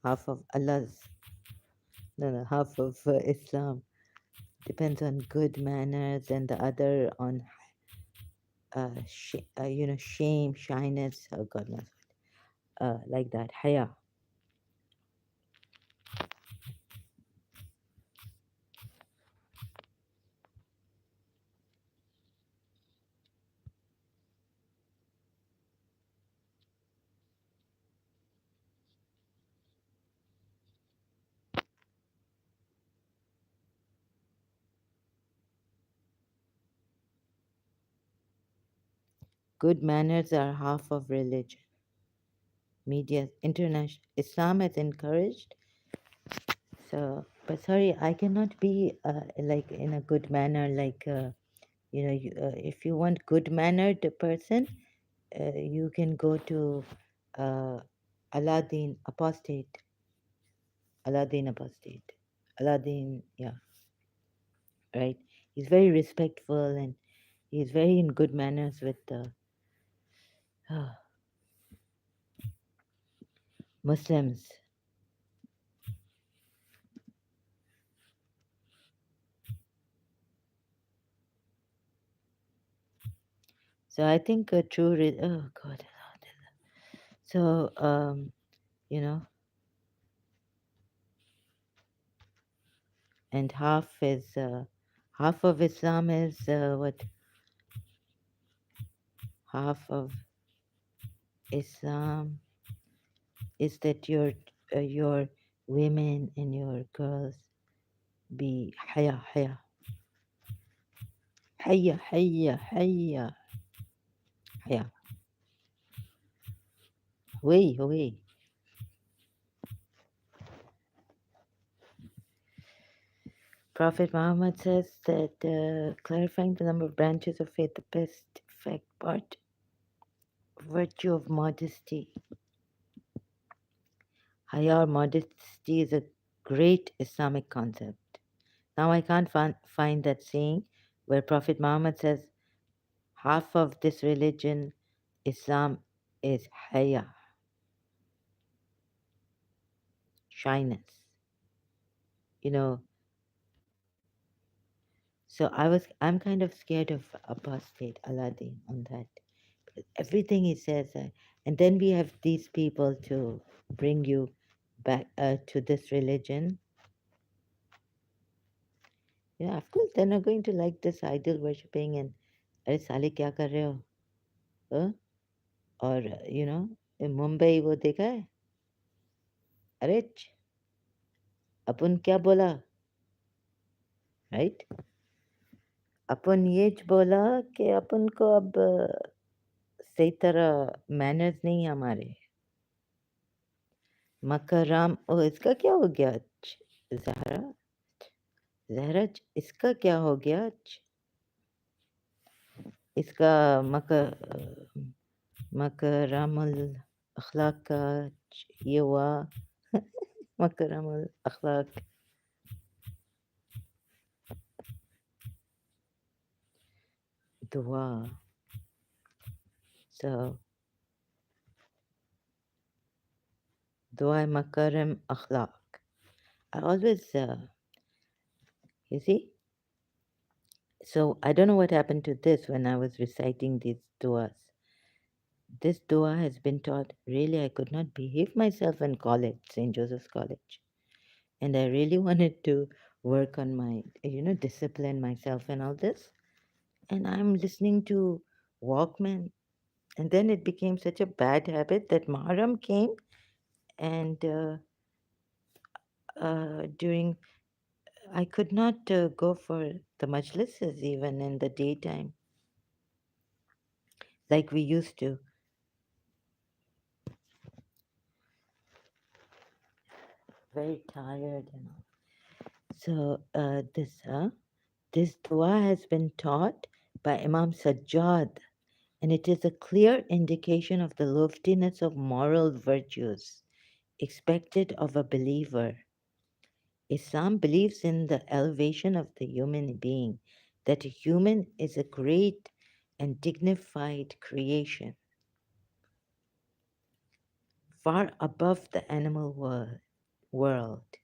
Half of Allah's, no, half of Islam depends on good manners, and the other on shame, shyness. Oh God knows, like that. Haya. Good manners are half of religion. Media, international Islam has encouraged. So, but sorry, I cannot be like in a good manner. Like if you want good mannered person, you can go to uh, Aladdin apostate. Aladdin apostate. Aladdin, yeah, right. He's very respectful, and he's very in good manners with the Muslims. So I think a true, oh God, so you know, and half of Islam is what? Half of Islam is that your women and your girls be haya, haya, haya, haya, haya. Yeah. Wait, wait. Prophet Muhammad says that clarifying the number of branches of faith, the best effect part, virtue of modesty. Haya or modesty is a great Islamic concept. Now I can't find that saying where Prophet Muhammad says half of this religion, Islam, is haya, shyness. You know, so I'm kind of scared of apostate Aladdin on that. Everything he says, and then we have these people to bring you back to this religion. Yeah, of course, they're not going to like this idol worshipping and अरे साले क्या कर रहे हो हाँ? और मुंबई वो देखा है अरे अपन क्या बोला राइट अपन ये बोला कि अपन को अब सही तरह मैनर्स नहीं है हमारे मकराम ओ इसका क्या हो गया जहरा जहरा इसका क्या हो गया इसका मकरामल अखलाक का ये हुआ मकरामल अखलाक दुआ so dua makarim akhlaq I always you see so I don't know what happened to this when I was reciting these duas. This dua has been taught. Really, I could not behave myself in college, St. Joseph's College. And I really wanted to work on my, discipline myself and all this. And I'm listening to Walkman. And then it became such a bad habit that Muharram came and during, I could not go for the majlises even in the daytime like we used to. Very tired and all. So this dua has been taught by Imam Sajjad, and it is a clear indication of the loftiness of moral virtues expected of a believer. Islam believes in the elevation of the human being, that a human is a great and dignified creation, far above the animal world.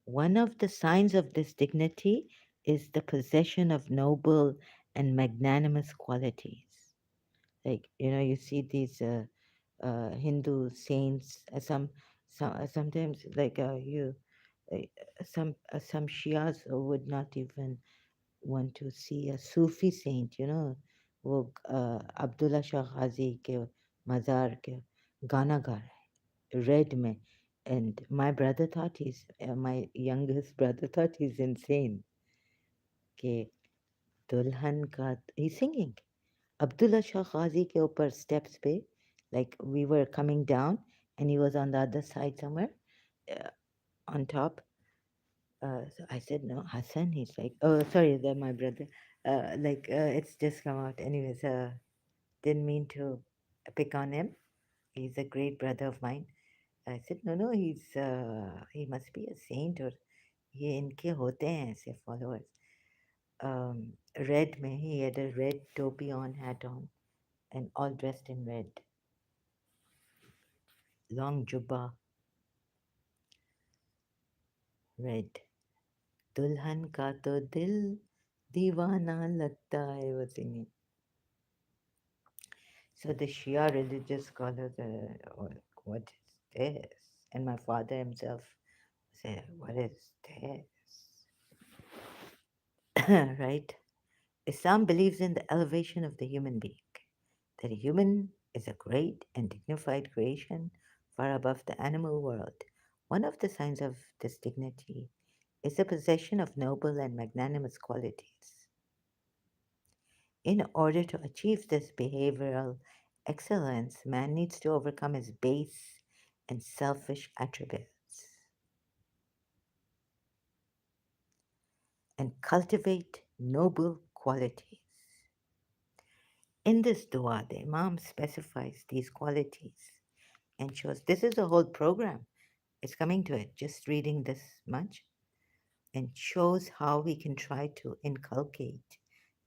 One of the signs of this dignity is the possession of noble and magnanimous qualities. Like, you see these Hindu saints, sometimes like uh, some Shias would not even want to see a Sufi saint, वो अब्दुल्ला शाह गाजी के मज़ार के गाना गा रहा है red में and my brother thought my youngest brother thought he's insane कि दुल्हन का he's singing Abdullah Shah Ghazi ke upar steps pe, like we were coming down and he was on the other side somewhere uh, on top. So I said, no, Hassan. He's like, oh, sorry, that my brother. It's just come out. Anyways, didn't mean to pick on him. He's a great brother of mine. I said, no, no, he must be a saint or ये इनके होते हैं ऐसे followers. Red में, he had a red topi on, hat on, and all dressed in red. Long jubba, red. दुल्हन का तो दिल दीवाना लगता है वो singing. So the Shia religious scholars are, what is this? And my father himself said, what is this? Right? Islam believes in the elevation of the human being, that a human is a great and dignified creation far above the animal world. One of the signs of this dignity is the possession of noble and magnanimous qualities. In order to achieve this behavioral excellence, man needs to overcome his base and selfish attributes and cultivate noble qualities. In this dua, the Imam specifies these qualities and shows this is a whole program. It's coming to it, just reading this much, and shows how we can try to inculcate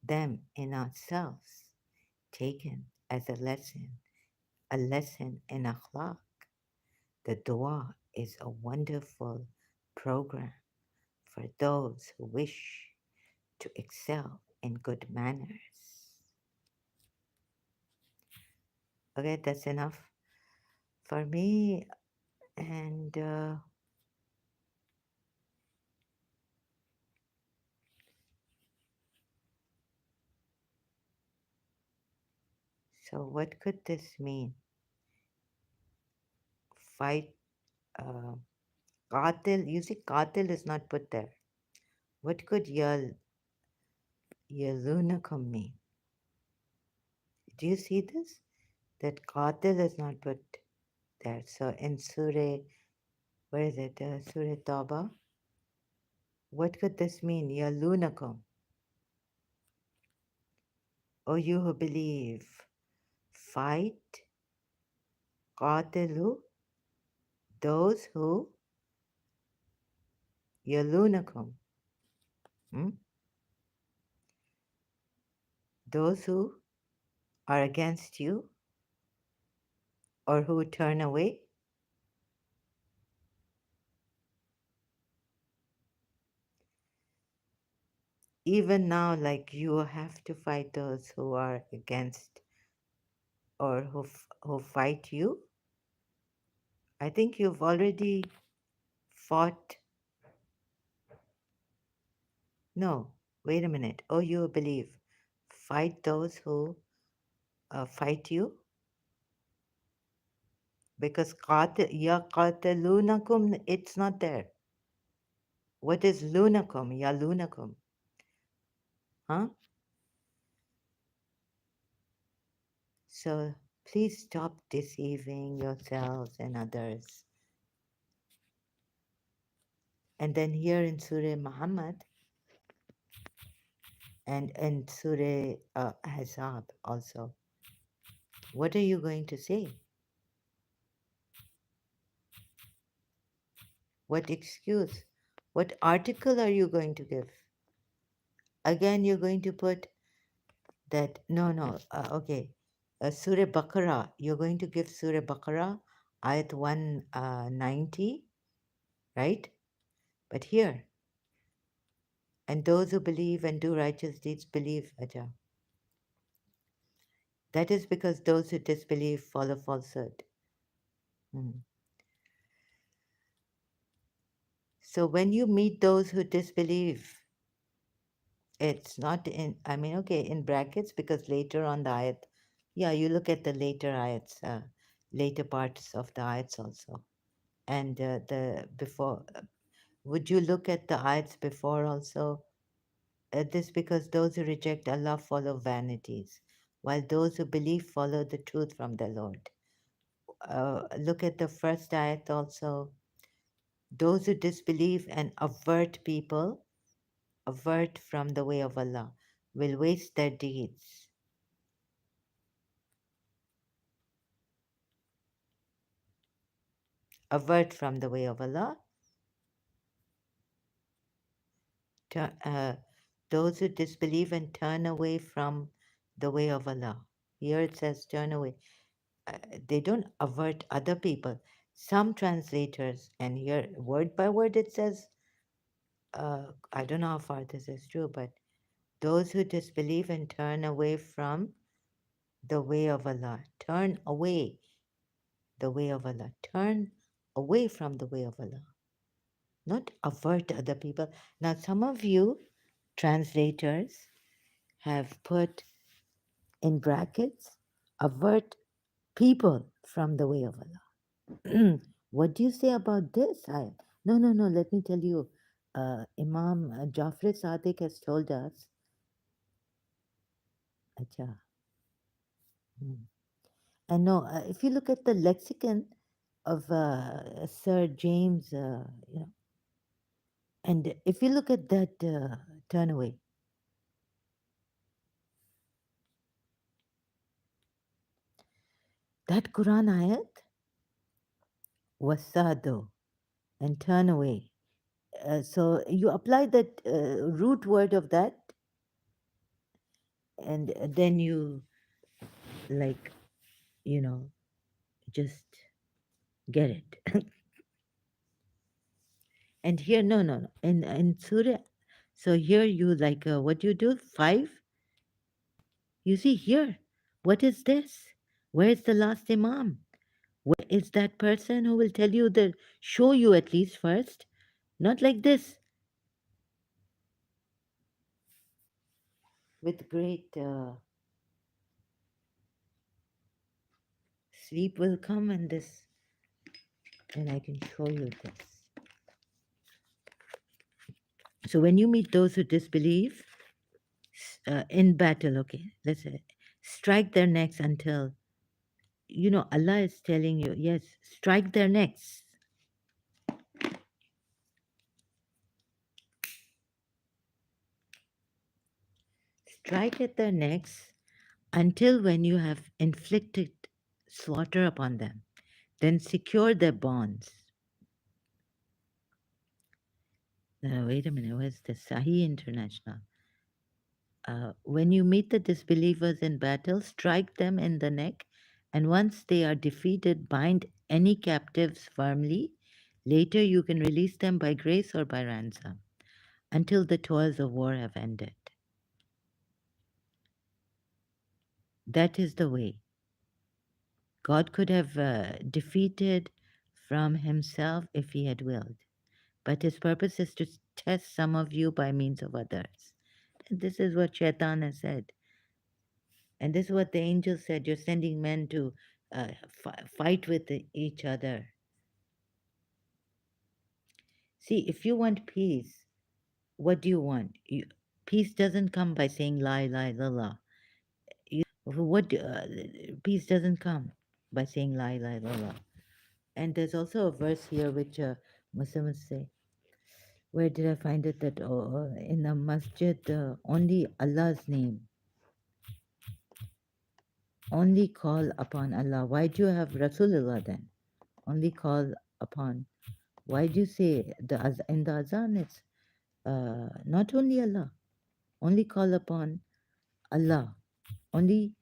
them in ourselves, taken as a lesson in akhlaq. The dua is a wonderful program for those who wish to excel in good manners. Okay, that's enough for me. And so, what could this mean? Fight, uh, qatil. You see, qatil is not put there. What could yalunakum mean? Do you see this? That qatil is not put there. So, in Surah, where is it? Surah Tauba. What could this mean? Yalunakum. O you who believe, fight, qatilu, those who yalunakum. Hmm? Those who are against you or who turn away. Even now, like you have to fight those who are against or who fight you. I think you've already fought. No, wait a minute. Oh, you believe. Fight those who fight you because ya qatalunakum, it's not there. What is lunakum? Ya lunakum. Huh? So please stop deceiving yourselves and others. And then here in Surah Muhammad and in Surah Ahzab also, what are you going to say? What excuse? What article are you going to give? Again, you're going to put that, no, okay. Surah Baqarah, you're going to give Surah Baqarah, ayat 190, right? But here, and those who believe and do righteous deeds believe, Aja. That is because those who disbelieve follow falsehood. Hmm. So when you meet those who disbelieve, it's not in, I mean, okay, in brackets, because later on the ayat, yeah, you look at the later ayats, later parts of the ayats also. And the before, would you look at the ayats before also? This because those who reject Allah follow vanities, while those who believe follow the truth from the Lord. Look at the first ayat also. Those who disbelieve and avert from the way of Allah, will waste their deeds. Avert from the way of Allah. Uh, those who disbelieve and turn away from the way of Allah. Here it says turn away. They don't avert other people. Some translators, and here word by word it says, I don't know how far this is true, but those who disbelieve and turn away from the way of Allah. Turn away the way of Allah. Turn away from the way of Allah. Not avert other people. Now, some of you translators have put in brackets avert people from the way of Allah. What do you say about this? No. Let me tell you. Imam Jafar Sadiq has told us. Acha, hmm. And no, if you look at the lexicon of Sir James, and if you look at that, turn away, that Quran ayat was sado, and turn away. So you apply that root word of that, and then you, like, you know, just get it. And here, no, no, no. In Surah, so here you like, what you do? Five? You see here, what is this? Where is the last Imam? Where is that person who will tell you the, show you at least first? Not like this, with great sleep will come and this, and I can show you this. So when you meet those who disbelieve in battle, okay, let's say, strike their necks until, Allah is telling you, yes, strike their necks. Strike at their necks until when you have inflicted slaughter upon them. Then secure their bonds. Wait a minute, where's the Sahih International? When you meet the disbelievers in battle, strike them in the neck, and once they are defeated, bind any captives firmly. Later, you can release them by grace or by ransom until the toils of war have ended. That is the way. God could have defeated from himself if he had willed, but his purpose is to test some of you by means of others. And this is what Shaitan has said. And this is what the angel said, you're sending men to fight with each other. See, if you want peace, what do you want? Peace doesn't come by saying la ilaha illallah. Peace doesn't come by saying la ilaha illallah. And there's also a verse here which Muslims say. Where did I find it? That in the masjid, only Allah's name. Only call upon Allah. Why do you have Rasulullah then? Only call upon. Why do you say in the azan it's not only Allah? Only call upon Allah. Only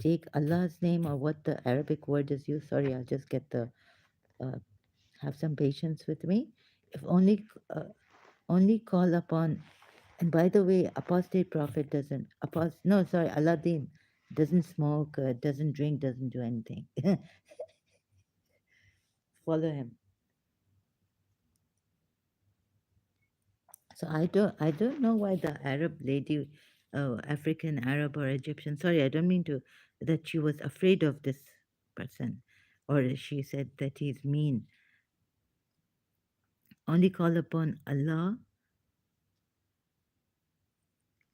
take Allah's name, or what the Arabic word is used. Sorry, I'll just get the. Have some patience with me. If only call upon. And by the way, apostate prophet doesn't, no, sorry, Aladdin doesn't smoke, doesn't drink, doesn't do anything. Follow him. So I don't know why the Arab lady, African Arab or Egyptian, sorry, I don't mean to, that she was afraid of this person, or she said that he's mean. Only call upon Allah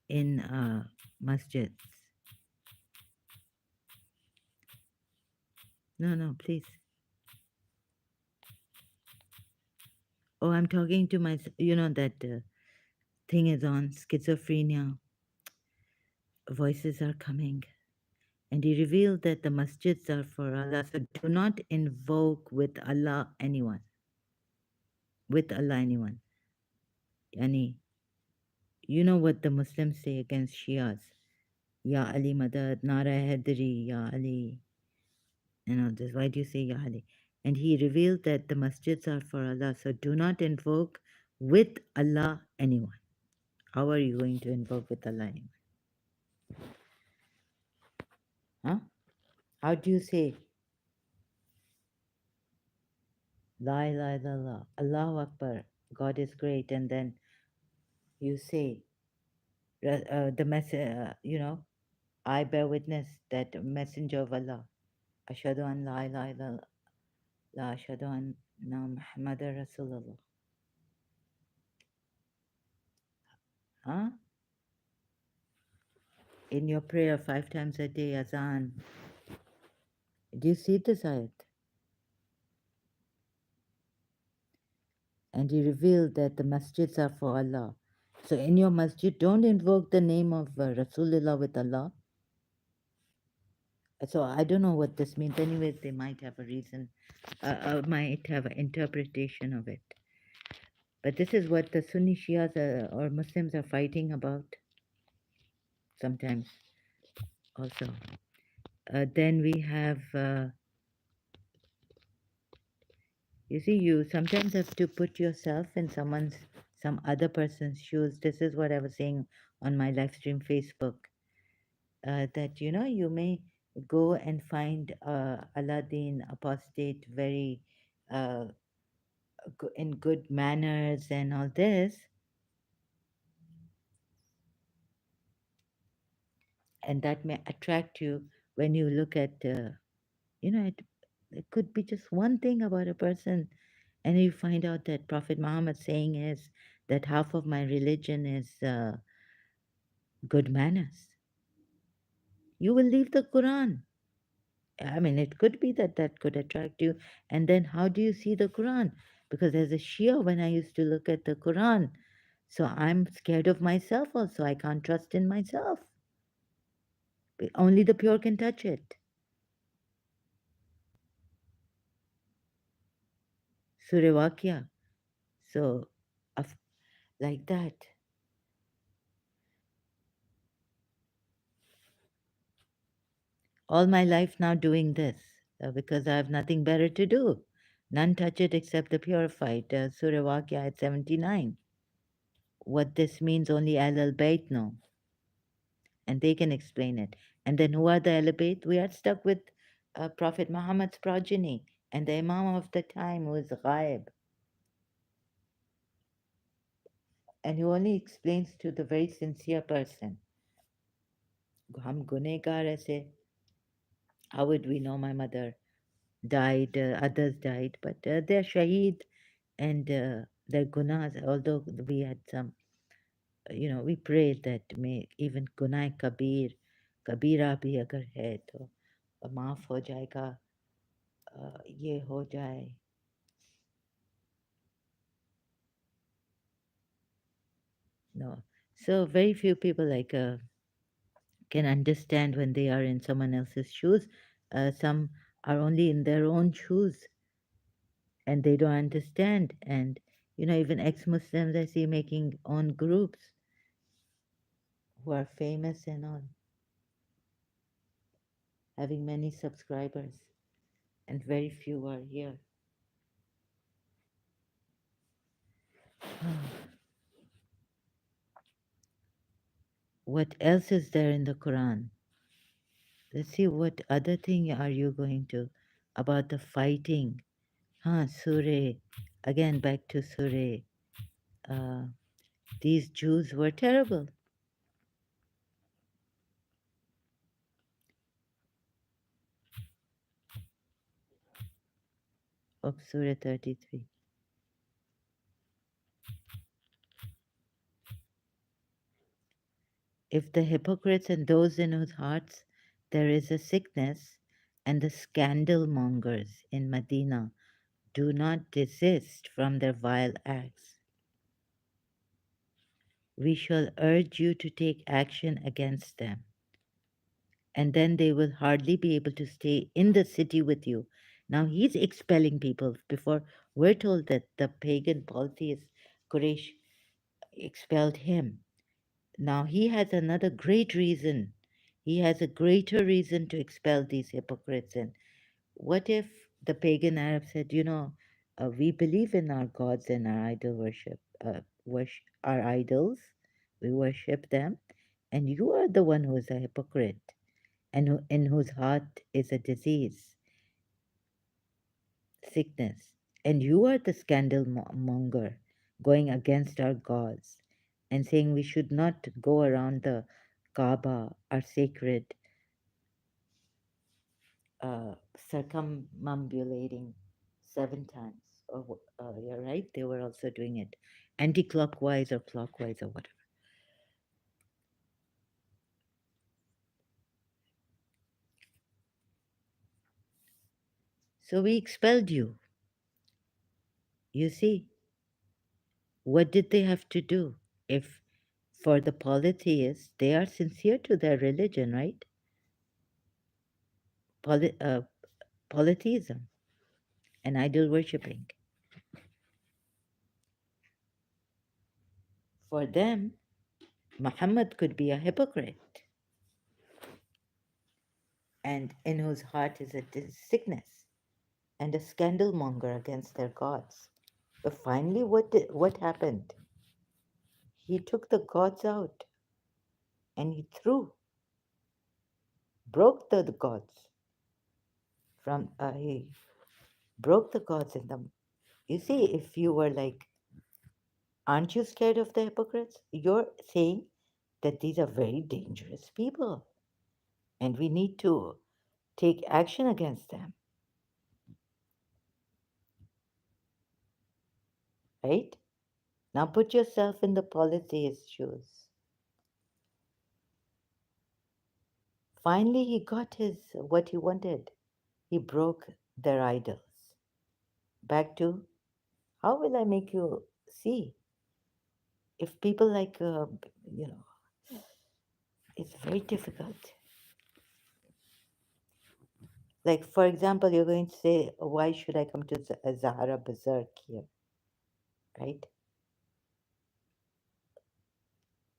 in masjids. No, no, please. Oh, I'm talking to my, that thing is on schizophrenia. Voices are coming. And he revealed that the masjids are for Allah. So do not invoke with Allah anyone. With Allah anyone. Yani, you know what the Muslims say against Shias. Ya Ali Madad, Nara Hadri, Ya Ali. This. Why do you say Ya Ali? And he revealed that the masjids are for Allah. So do not invoke with Allah anyone. How are you going to invoke with Allah anyone? Huh? How do you say La ilaha illallah, Allahu Akbar, God is great, and then you say the I bear witness that messenger of Allah, Ashhadu an la ilaha illallah, Ashhadu anna Muhammadar Rasulullah. Huh? In your prayer 5 times a day, azan, Do you see this ayat? And he revealed that the masjids are for Allah. So in your masjid, don't invoke the name of Rasulullah with Allah. So I don't know what this means. Anyways, they might have a reason, might have an interpretation of it. But this is what the Sunni Shias or Muslims are fighting about sometimes also. Then we have, you see, you sometimes have to put yourself in some other person's shoes. This is what I was saying on my live stream Facebook. That you may go and find Aladdin apostate very uh, in good manners and all this, and that may attract you when you look at it could be just one thing about a person, and you find out that Prophet Muhammad saying is that half of my religion is good manners. You will leave the Quran. I mean, it could be that that could attract you. And then how do you see the Quran? Because as a Shia, when I used to look at the Quran, so I'm scared of myself also. I can't trust in myself. Only the pure can touch it. Surah Waqia. So, of, like that. All my life now doing this because I have nothing better to do. None touch it except the purified. Surah Waqia at 79. What this means only Ahl Bayt know, and they can explain it. And then who are the Ahl Bayt? We are stuck with Prophet Muhammad's progeny and the Imam of the time who is Ghaib. And who only explains to the very sincere person. हम गुनहगार ऐसे, how would we know my mother died, others died, but they're shaheed and their gunas, although we had some, we prayed that may even gunai kabira bhi agar hai to maaf ho jayega, ye ho jaye. No. So very few people can understand when they are in someone else's shoes. Some are only in their own shoes and they don't understand. And even ex-Muslims I see making own groups who are famous and all, having many subscribers, and very few are here. What else is there in the Quran? Let's see, what other thing are you going to about the fighting? Surah. Again, back to Surah. Uh, these Jews were terrible. Of Surah 33. If the hypocrites and those in whose hearts there is a sickness, and the scandal mongers in Medina do not desist from their vile acts, we shall urge you to take action against them, and then they will hardly be able to stay in the city with you. Now he's expelling people. Before, we're told that the pagan polytheist Quraysh expelled him. Now he has another great reason. He has a greater reason to expel these hypocrites. And what if the pagan Arab said, we believe in our gods and our idol worship our idols, we worship them, and you are the one who is a hypocrite and in whose heart is a disease, sickness, and you are the scandal monger going against our gods and saying we should not go around the Kaaba, our sacred, circumambulating 7 times. You're right, they were also doing it anti clockwise or clockwise or whatever. So we expelled you. You see, what did they have to do? If for the polytheists, they are sincere to their religion, right? Poly, polytheism and idol worshipping. For them, Muhammad could be a hypocrite and in whose heart is a sickness and a scandal monger against their gods. But finally, what happened? He took the gods out and he broke the gods he broke the gods in them. You see, if you were like, aren't you scared of the hypocrites? You're saying that these are very dangerous people and we need to take action against them, right? Now put yourself in the polytheist's shoes. Finally, he got his what he wanted. He broke their idols. Back to how will I make you see? If people like, you know, it's very difficult. Like, for example, you're going to say, why should I come to Zahara Berserk here, right?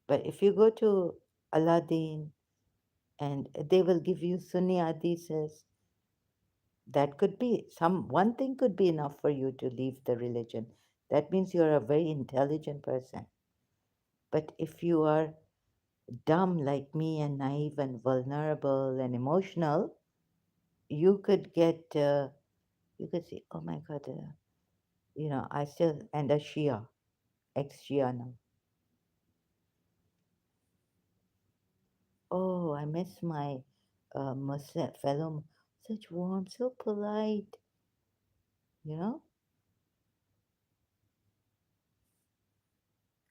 But if you go to Aladdin and they will give you Sunni hadiths, that could be one thing could be enough for you to leave the religion. That means you're a very intelligent person. But if you are dumb like me and naive and vulnerable and emotional, you could get, you could say, oh my God, I still, and a Shia, ex-Shia now. Oh, I miss my Muslim fellow, such warm, so polite, you know?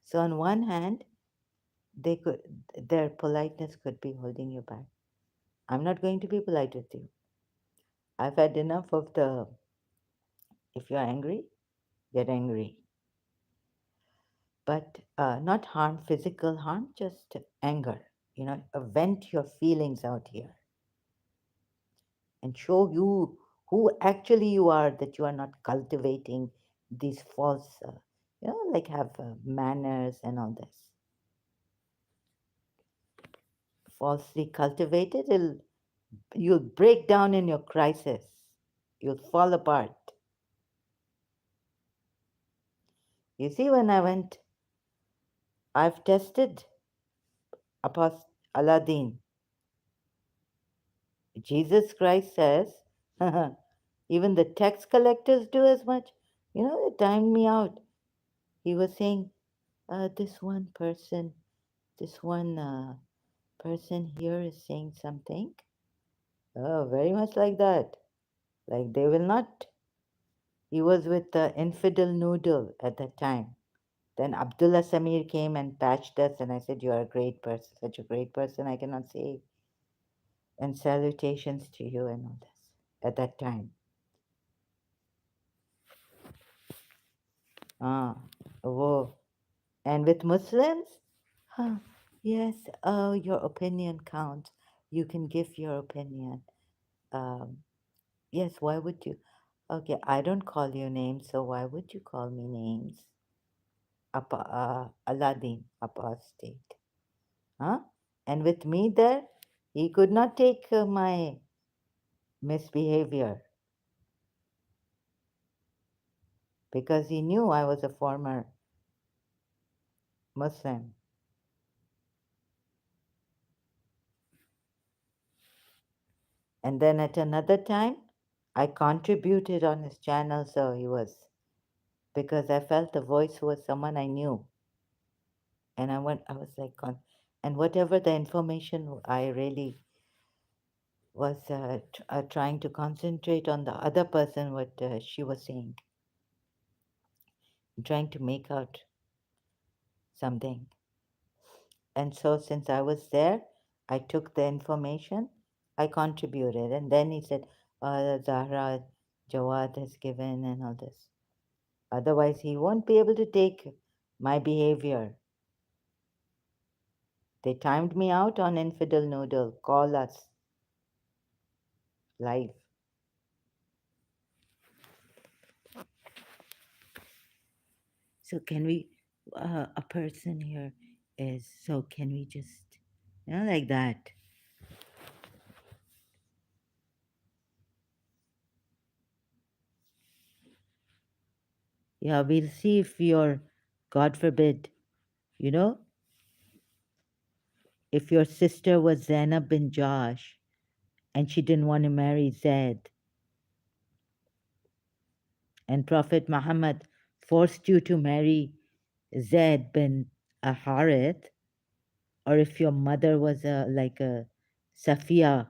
So on one hand, they could, their politeness could be holding you back. I'm not going to be polite with you. I've had enough of the, if you're angry, get angry. But not harm, physical harm, just anger. Vent your feelings out here and show you who actually you are, that you are not cultivating these false, like have manners and all this. Falsely cultivated, you'll break down in your crisis. You'll fall apart. You see, when I went, I've tested Aladdin. Jesus Christ says, even the tax collectors do as much. They timed me out. He was saying, this one person here is saying something. Oh, very much like that. Like they will not. He was with the infidel noodle at that time. Then Abdullah Samir came and patched us, and I said, you are a great person, such a great person, I cannot say. And salutations to you and all this at that time. Ah, whoa. And with Muslims, huh, yes, oh, your opinion counts. You can give your opinion. Um, yes, why would you? Okay, I don't call you names, so why would you call me names? Aladdin, apostate. Huh? And with me there, he could not take my misbehavior because he knew I was a former Muslim. And then at another time, I contributed on his channel, so he was, because I felt the voice was someone I knew. And I was like, and whatever the information, I really was trying to concentrate on the other person, what she was saying, trying to make out something. And so, since I was there, I took the information, I contributed. And then he said, Zahra, Jawad has given and all this. Otherwise, he won't be able to take my behavior. They timed me out on Infidel Noodle. Call us live. So, can we, a person here is, so can we just, like that? Yeah, we'll see if your, God forbid, you know, if your sister was Zainab bin Josh and she didn't want to marry Zaid, and Prophet Muhammad forced you to marry Zaid bin Harith, or if your mother was like a Safiya,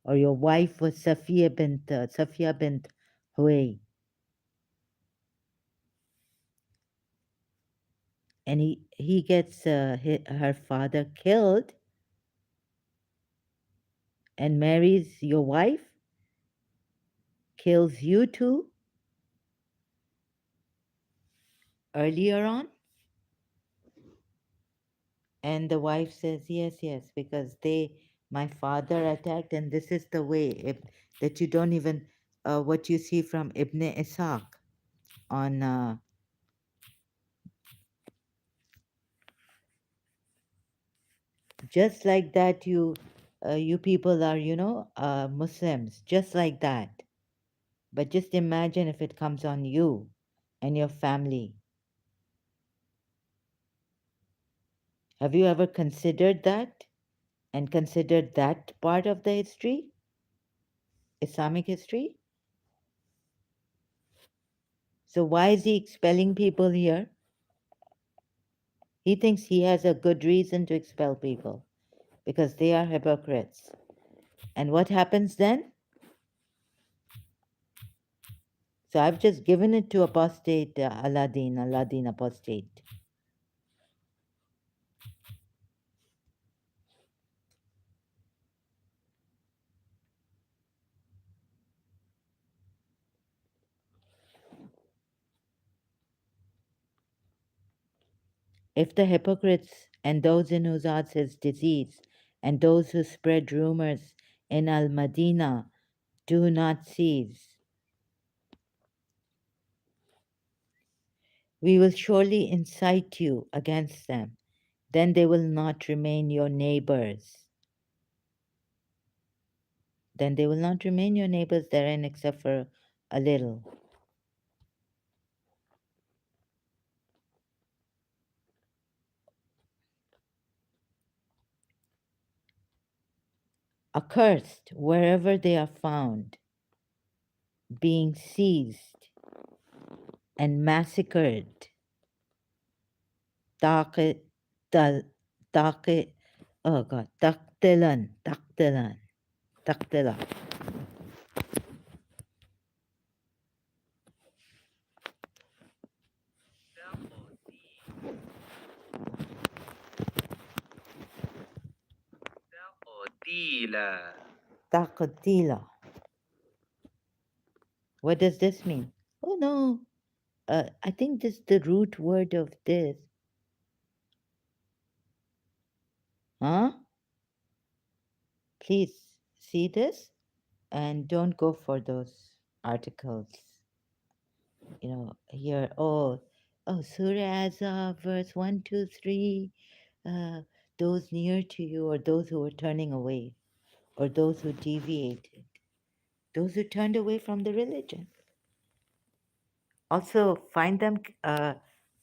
or your wife was Safiya bint Huay, and he gets her father killed and marries your wife, kills you too earlier on, and the wife says yes, yes, because my father attacked, and this is the way that you don't even what you see from Ibn Ishaq on just like that you people are Muslims just like that, but just imagine if it comes on you and your family. Have you ever considered that and considered that part of the history, Islamic history? So why is he expelling people here? He thinks he has a good reason to expel people because they are hypocrites. And what happens then? So I've just given it to apostate Aladdin apostate. If the hypocrites and those in whose hearts is disease and those who spread rumors in Al Madinah do not cease, we will surely incite you against them. Then they will not remain your neighbors. Then they will not remain your neighbors therein except for a little. Accursed wherever they are found, being seized and massacred. Taqi, tal, taqi, oh God, taqtilan. قتيلا. Taqtila. What does this mean? Oh no, I think this the root word of this. Huh? Please see this and don't go for those articles. Here, Surah Azab, verse 1, 2, 3, uh, those near to you, or those who were turning away, or those who deviated, those who turned away from the religion. Also, find them,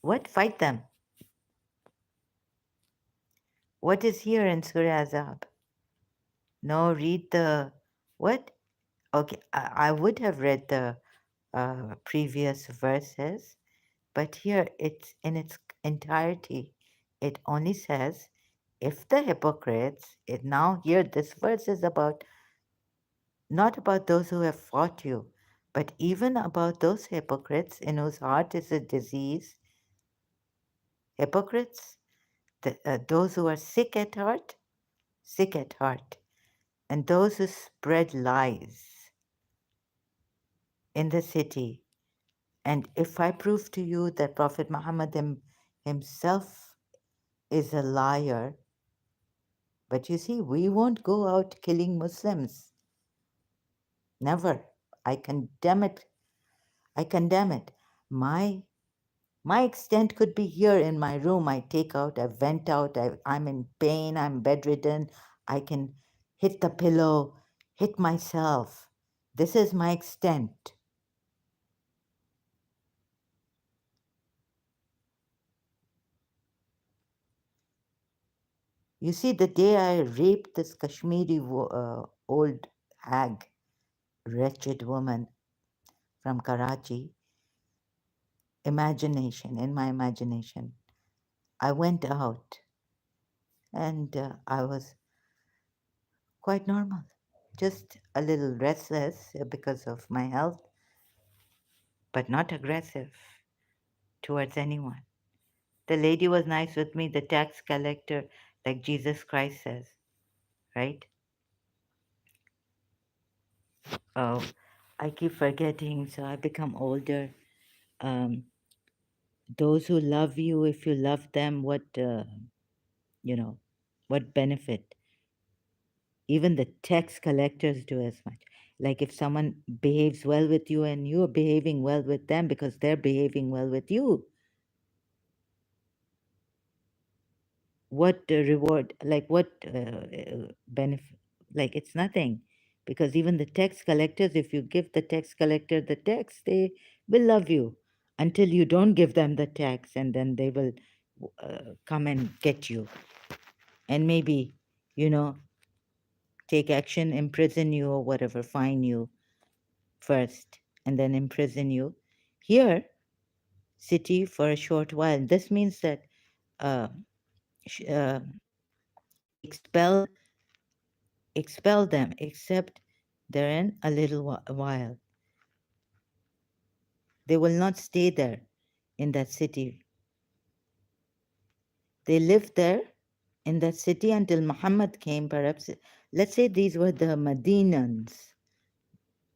what? Fight them. What is here in Surah Azab? No, read the, what? Okay, I would have read the previous verses, but here it's in its entirety. It only says, if the hypocrites, now here this verse is about, not about those who have fought you, but even about those hypocrites in whose heart is a disease. Hypocrites, those who are sick at heart, and those who spread lies in the city. And if I prove to you that Prophet Muhammad himself is a liar, but you see, we won't go out killing Muslims. Never. I condemn it. I condemn it. My my extent could be here in my room. I take out, I vent out, I'm in pain, I'm bedridden. I can hit the pillow, hit myself. This is my extent. You see, the day I raped this Kashmiri old hag, wretched woman from Karachi, imagination, in my imagination, I went out and I was quite normal, just a little restless because of my health, but not aggressive towards anyone. The lady was nice with me, the tax collector, like Jesus Christ says, right? Oh, I keep forgetting, so I become older. Um, those who love you, if you love them, you know, what benefit? Even the tax collectors do as much. Like if someone behaves well with you and you're behaving well with them because they're behaving well with you, what reward, like what benefit? Like it's nothing, because even the tax collectors, if you give the tax collector the tax, they will love you until you don't give them the tax, and then they will come and get you and maybe, you know, take action, imprison you or whatever, fine you first and then imprison you. Here, city for a short while. This means that uh, sh- uh, expel expel them, except they're in a little while. They will not stay there in that city. They lived there in that city until Muhammad came, perhaps. Let's say these were the Madinans,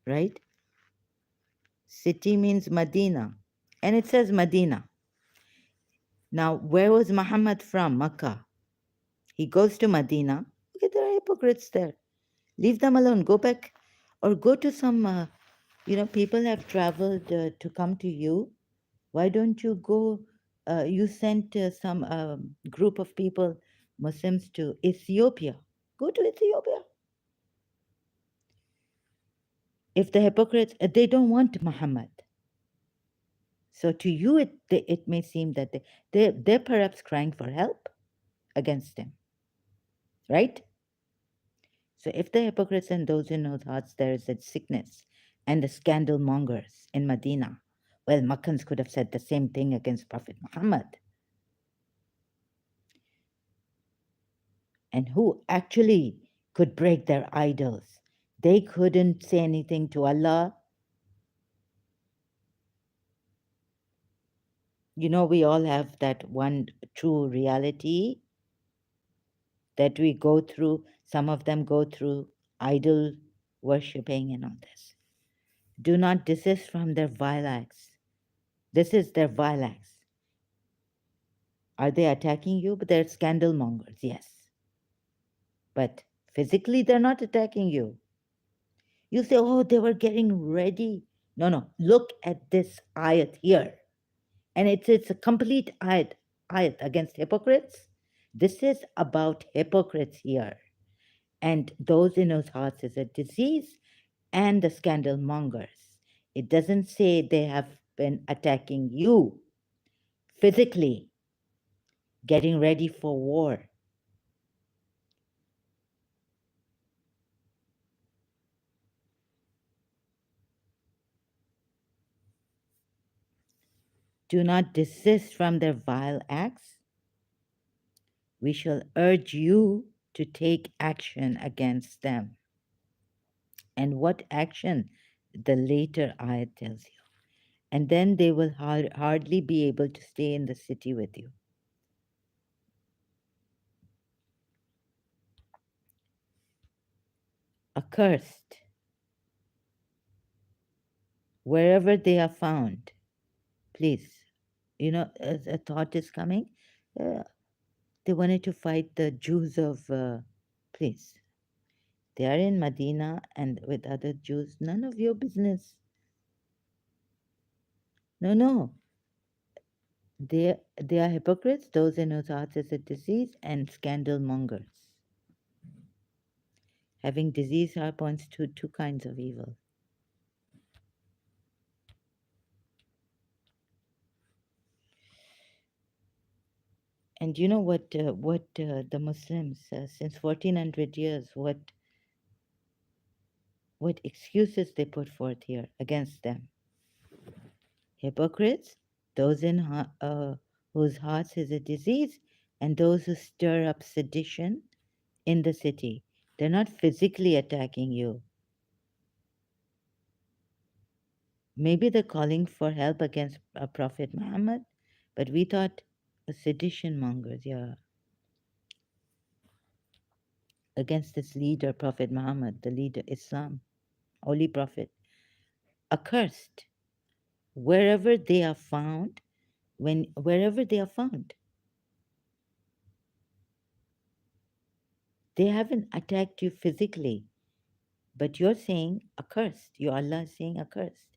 right? City means Medina, and it says Medina. Now, where was Muhammad from? Makkah. He goes to Medina. Okay, there are hypocrites there. Leave them alone. Go back or go to some, people have traveled to come to you. Why don't you go? You sent some group of people, Muslims, to Ethiopia. Go to Ethiopia. If the hypocrites, they don't want Muhammad. So to you, it may seem that they're perhaps crying for help against him, right? So if the hypocrites and those in whose hearts there is a sickness and the scandal mongers in Medina, well, Makkans could have said the same thing against Prophet Muhammad. And who actually could break their idols? They couldn't say anything to Allah. You know, we all have that one true reality that we go through. Some of them go through idol worshipping and all this. Do not desist from their vile acts. This is their vile acts. Are they attacking you? But they're scandal mongers, yes. But physically, they're not attacking you. You say, oh, they were getting ready. No, no. Look at this ayat here. And it's a complete ayat against hypocrites. This is about hypocrites here. And those in whose hearts is a disease and the scandal mongers. It doesn't say they have been attacking you physically, getting ready for war. Do not desist from their vile acts. We shall urge you to take action against them. And what action? The later ayat tells you. And then they will hardly be able to stay in the city with you. accursed wherever they are found. Please, as a thought is coming, uh, they wanted to fight the Jews of, please, they are in Medina and with other Jews, none of your business. No, no, they are hypocrites, those in whose hearts is a disease, and scandal mongers. Having disease are points to two kinds of evil. And you know what the Muslims, since 1400 years, what excuses they put forth here against them? Hypocrites, those whose hearts is a disease, and those who stir up sedition in the city. They're not physically attacking you. Maybe they're calling for help against Prophet Muhammad, but we thought sedition mongers, yeah, against this leader, Prophet Muhammad, the leader, Islam, holy Prophet, accursed wherever they are found, wherever they are found. They haven't attacked you physically, but you're saying accursed. Your Allah is saying accursed.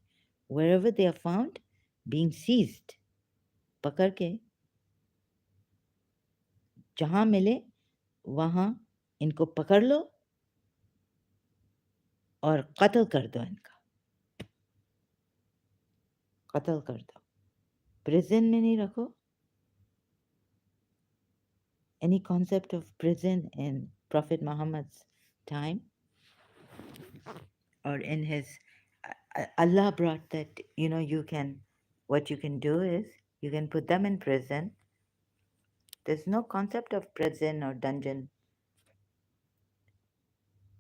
Wherever they are found, being seized. पकड़ के जहाँ मिले वहाँ इनको पकड़ लो और कत्ल कर दो इनका कत्ल कर दो prison में नहीं रखो any concept of prison in Prophet Muhammad's time or in his Allah brought that you can what you can do is you can put them in prison. There's no concept of prison or dungeon.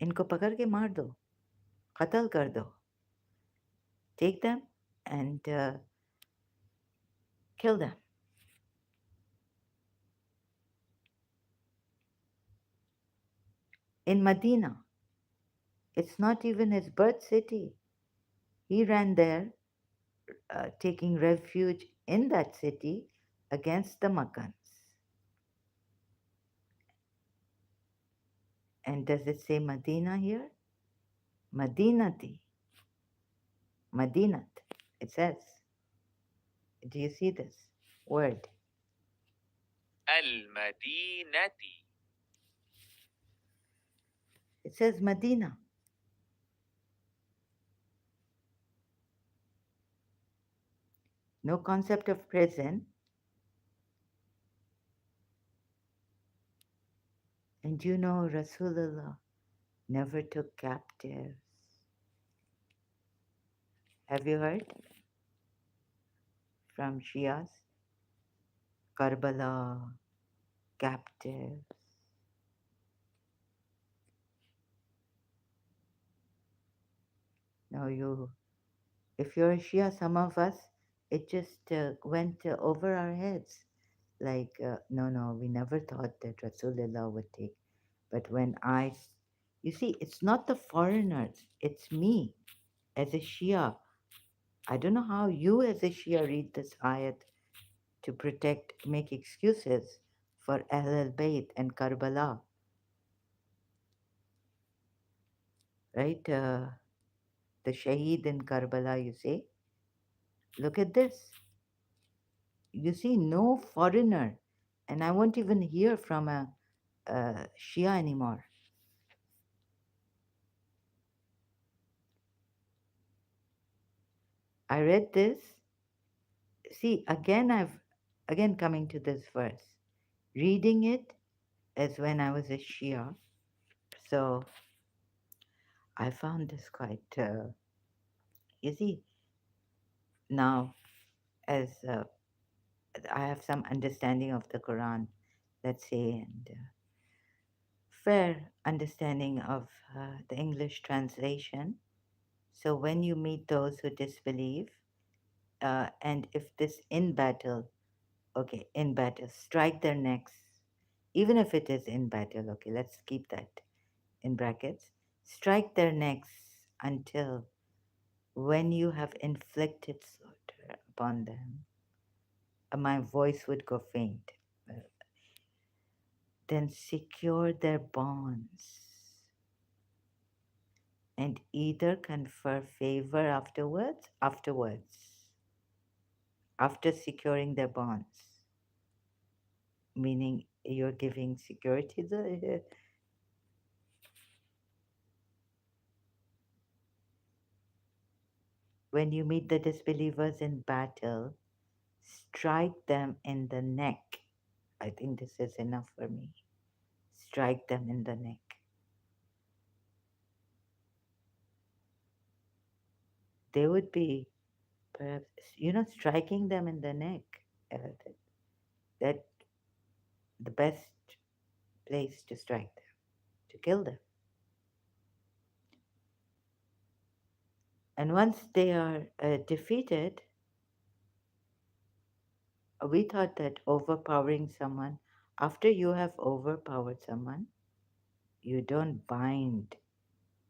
इनको पकड़ के मार दो कत्ल कर दो take them and kill them. In Medina, it's not even his birth city. He ran there, taking refuge in that city against the Makkans. And does it say Medina here? Madinati. Madinat. It says. Do you see this word? المدينة. It says Medina. No concept of prison. And you know Rasulullah never took captives. Have you heard from Shias? Karbala, captives. No, if you're a Shia, some of us, it just went over our heads. Like, no, no, we never thought that Rasulullah would take. But you see, it's not the foreigners, it's me as a Shia. I don't know how you as a Shia read this ayat to make excuses for Ahl al-Bayt and Karbala, right? The Shaheed in Karbala, you say. Look at this. You see, no foreigner, and I won't even hear from a Shia anymore. I read this. See, again coming to this verse, reading it as when I was a Shia. So I found this quite, you see, now as I have some understanding of the Quran, let's say, and fair understanding of the English translation. So when you meet those who disbelieve, and if this in battle, okay, in battle, strike their necks, even if it is in battle, okay, let's keep that in brackets. Strike their necks until, when you have inflicted slaughter upon them, my voice would go faint. Then secure their bonds and either confer favor after securing their bonds, meaning you're giving security. When you meet the disbelievers in battle, strike them in the neck. I think this is enough for me. Strike them in the neck. They would be perhaps, striking them in the neck. That the best place to strike them, to kill them. And once they are defeated, we thought that overpowering someone, after you have overpowered someone, you don't bind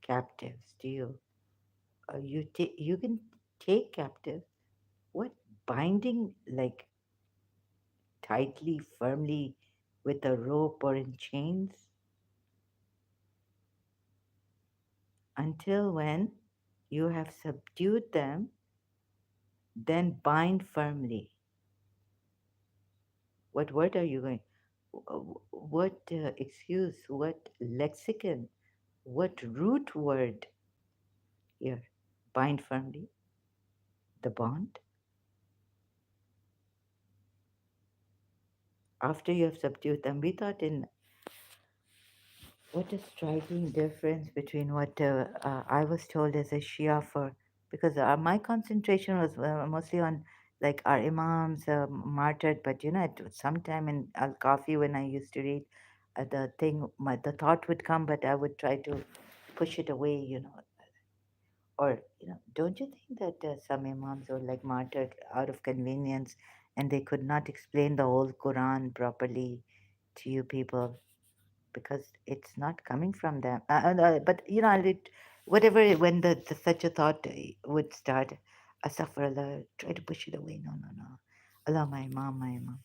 captives, do you? You can take captives. What, binding like tightly, firmly with a rope or in chains? Until when you have subdued them, then bind firmly. What word are you going? What excuse? What lexicon? What root word here? Bind firmly. The bond. After you have subdued them, we thought in what a striking difference between what I was told as a Shia for, because my concentration was mostly on like our imams martyred, but at some time in Al Kafi when I used to read the thought would come, but I would try to push it away. Or, don't you think that some imams were like martyred out of convenience and they could not explain the whole Quran properly to you people because it's not coming from them? But, whatever, when such a thought would start, Astaghfirullah, try to push it away. No, no, no. Allah, my imam, my imam.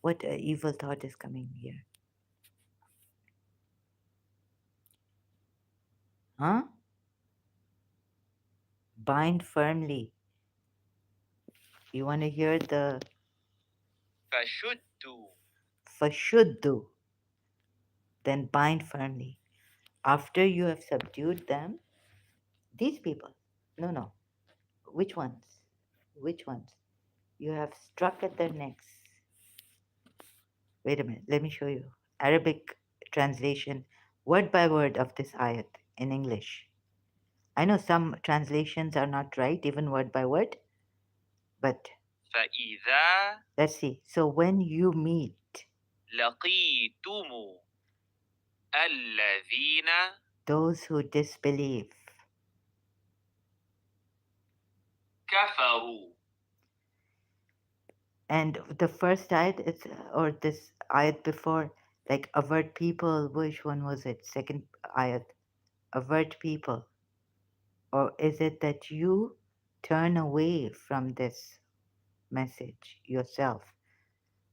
What evil thought is coming here? Huh? Bind firmly. You want to hear the fashuddu, then bind firmly. After you have subdued them, these people, no, no, which ones? Which ones? You have struck at their necks. Wait a minute, let me show you. Arabic translation, word by word of this ayat in English. I know some translations are not right, even word by word, but فَإِذَا let's see. So when you meet لَقِيتُمُ الَّذِينَ those who disbelieve كَفَرُوا. And the first ayat is, or this ayat before, like avert people, which one was it? Second ayat, avert people. Or is it that you turn away from this message yourself?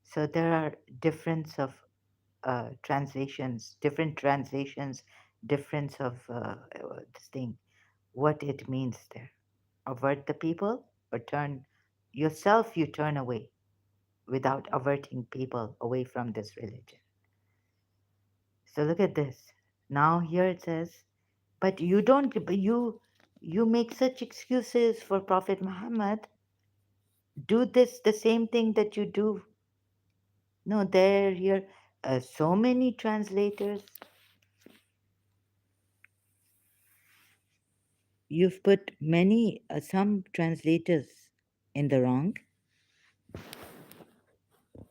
So there are difference of different translations, difference of this thing, what it means there. Avert the people or turn yourself, you turn away without averting people away from this religion. So look at this. Now here it says, but you don't, but you make such excuses for Prophet Muhammad. Do this the same thing that you do. No, there here so many translators. You've put many some translators in the wrong,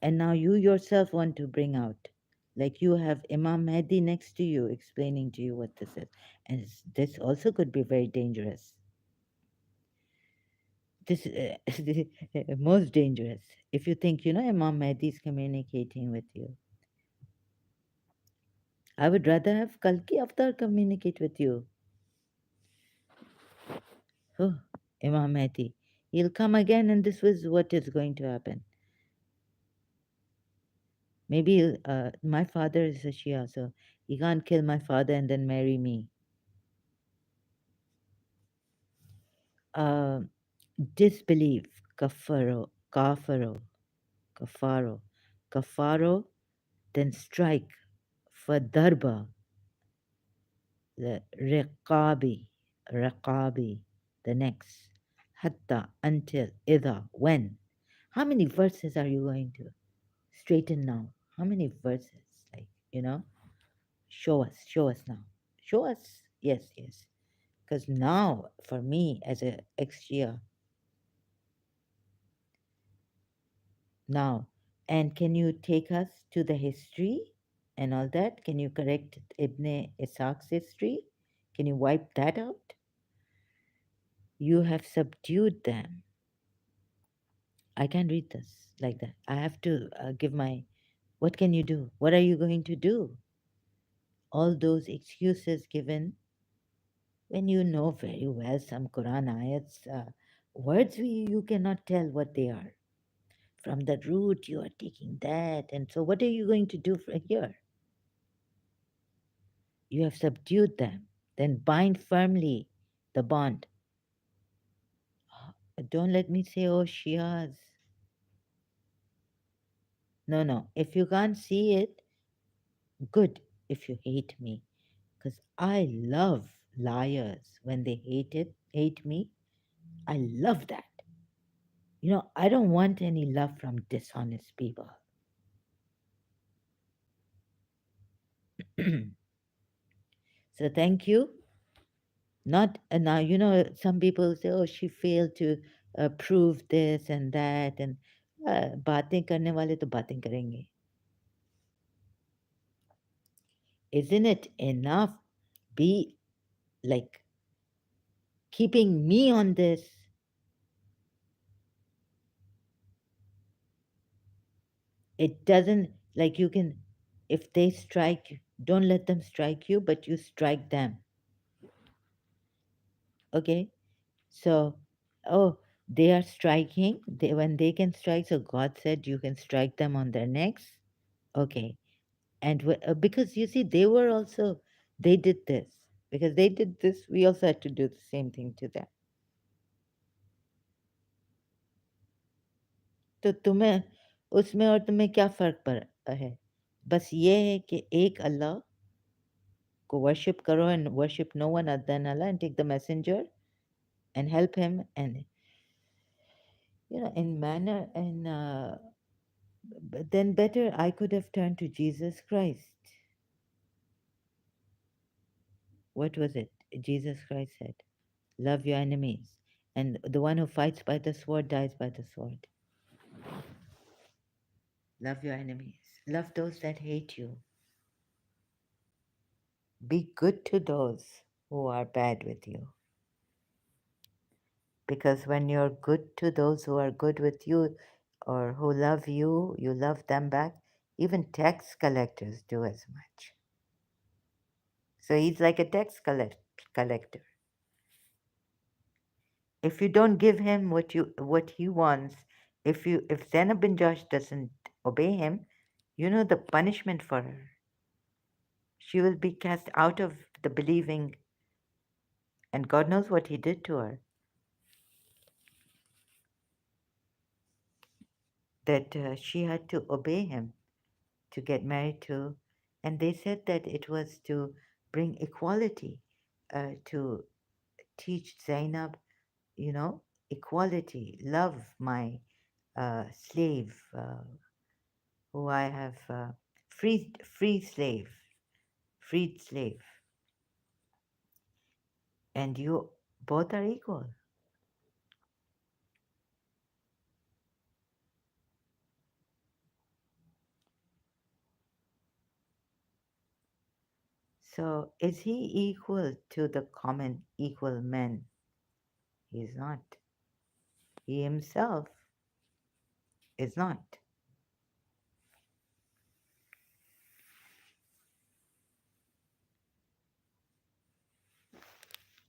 and now you yourself want to bring out, like you have Imam Mahdi next to you explaining to you what this is, and this also could be very dangerous. This most dangerous if you think Imam Mahdi is communicating with you. I would rather have Kalki Avatar communicate with you. Oh, Imam Mehdi. He'll come again, and this was what is going to happen. Maybe my father is a Shia, so he can't kill my father and then marry me. Uh, Disbelief, kafaro, kafaro, then strike for darba, the riqabi, the next, hatta, until, ida, when. How many verses are you going to straighten now? How many verses? Like, show us now. Show us. Yes, yes. Because now, for me as a ex-Shia, now, and can you take us to the history and all that? Can you correct Ibn Ishaq's history? Can you wipe that out? You have subdued them. I can't read this like that. I have to give my. What can you do? What are you going to do? All those excuses given when you know very well some Quran ayats, words you cannot tell what they are. From the root, you are taking that. And so, what are you going to do from here? You have subdued them. Then bind firmly the bond. Don't let me say, oh, Shias. No, no. If you can't see it, good if you hate me. Because I love liars when they hate me. I love that. I don't want any love from dishonest people. So thank you. Not now, some people say, oh, she failed to prove this and that, and बातें करने वाले तो बातें करेंगे. Isn't it enough? Be like keeping me on this. It doesn't like you can, if they strike you, don't let them strike you, but you strike them. Okay, so oh, they are striking. When they can strike, so God said you can strike them on their necks. Okay, and because you see they did this, because they did this, we also had to do the same thing to them. तो तुम्हें उसमें और तुम्हें क्या फ़र्क पड़ है? बस ये है कि एक अल्लाह को वर्शिप करो and worship no one other than Allah and take the messenger and help him, and in manner, and then better I could have turned to Jesus Christ. What was it? Jesus Christ said, love your enemies, and the one who fights by the sword dies by the sword. Love your enemies. Love those that hate you. Be good to those who are bad with you. Because when you're good to those who are good with you or who love you, you love them back. Even tax collectors do as much. So he's like a collector. If you don't give him what he wants, if Zainab bin Josh doesn't obey him, you know the punishment for her. She will be cast out of the believing, and God knows what he did to her. That she had to obey him to get married to, and they said that it was to bring equality, to teach Zainab, equality, love my slave, who I have freed slave, and you both are equal. So is he equal to the common equal men? He is not. He himself is not.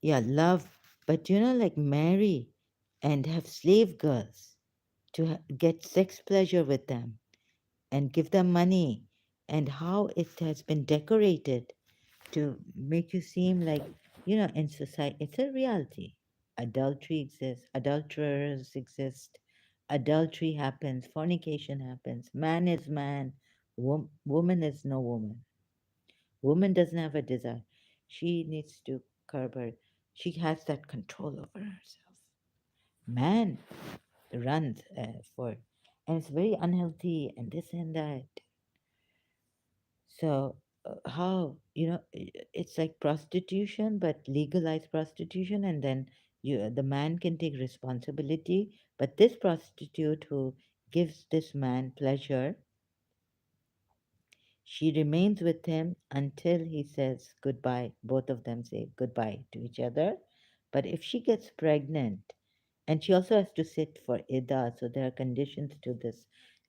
Yeah, love, But like marry and have slave girls to get sex pleasure with them and give them money, and how it has been decorated to make you seem like, in society, it's a reality. Adultery exists, adulterers exist, adultery happens, fornication happens, man is man, woman is no woman. Woman doesn't have a desire. She needs to curb her. She has that control over herself. Man runs for, and it's very unhealthy and this and that. So, how, it's like prostitution, but legalized prostitution, and then the man can take responsibility. But this prostitute who gives this man pleasure, she remains with him until he says goodbye. Both of them say goodbye to each other. But if she gets pregnant, and she also has to sit for Ida, so there are conditions to this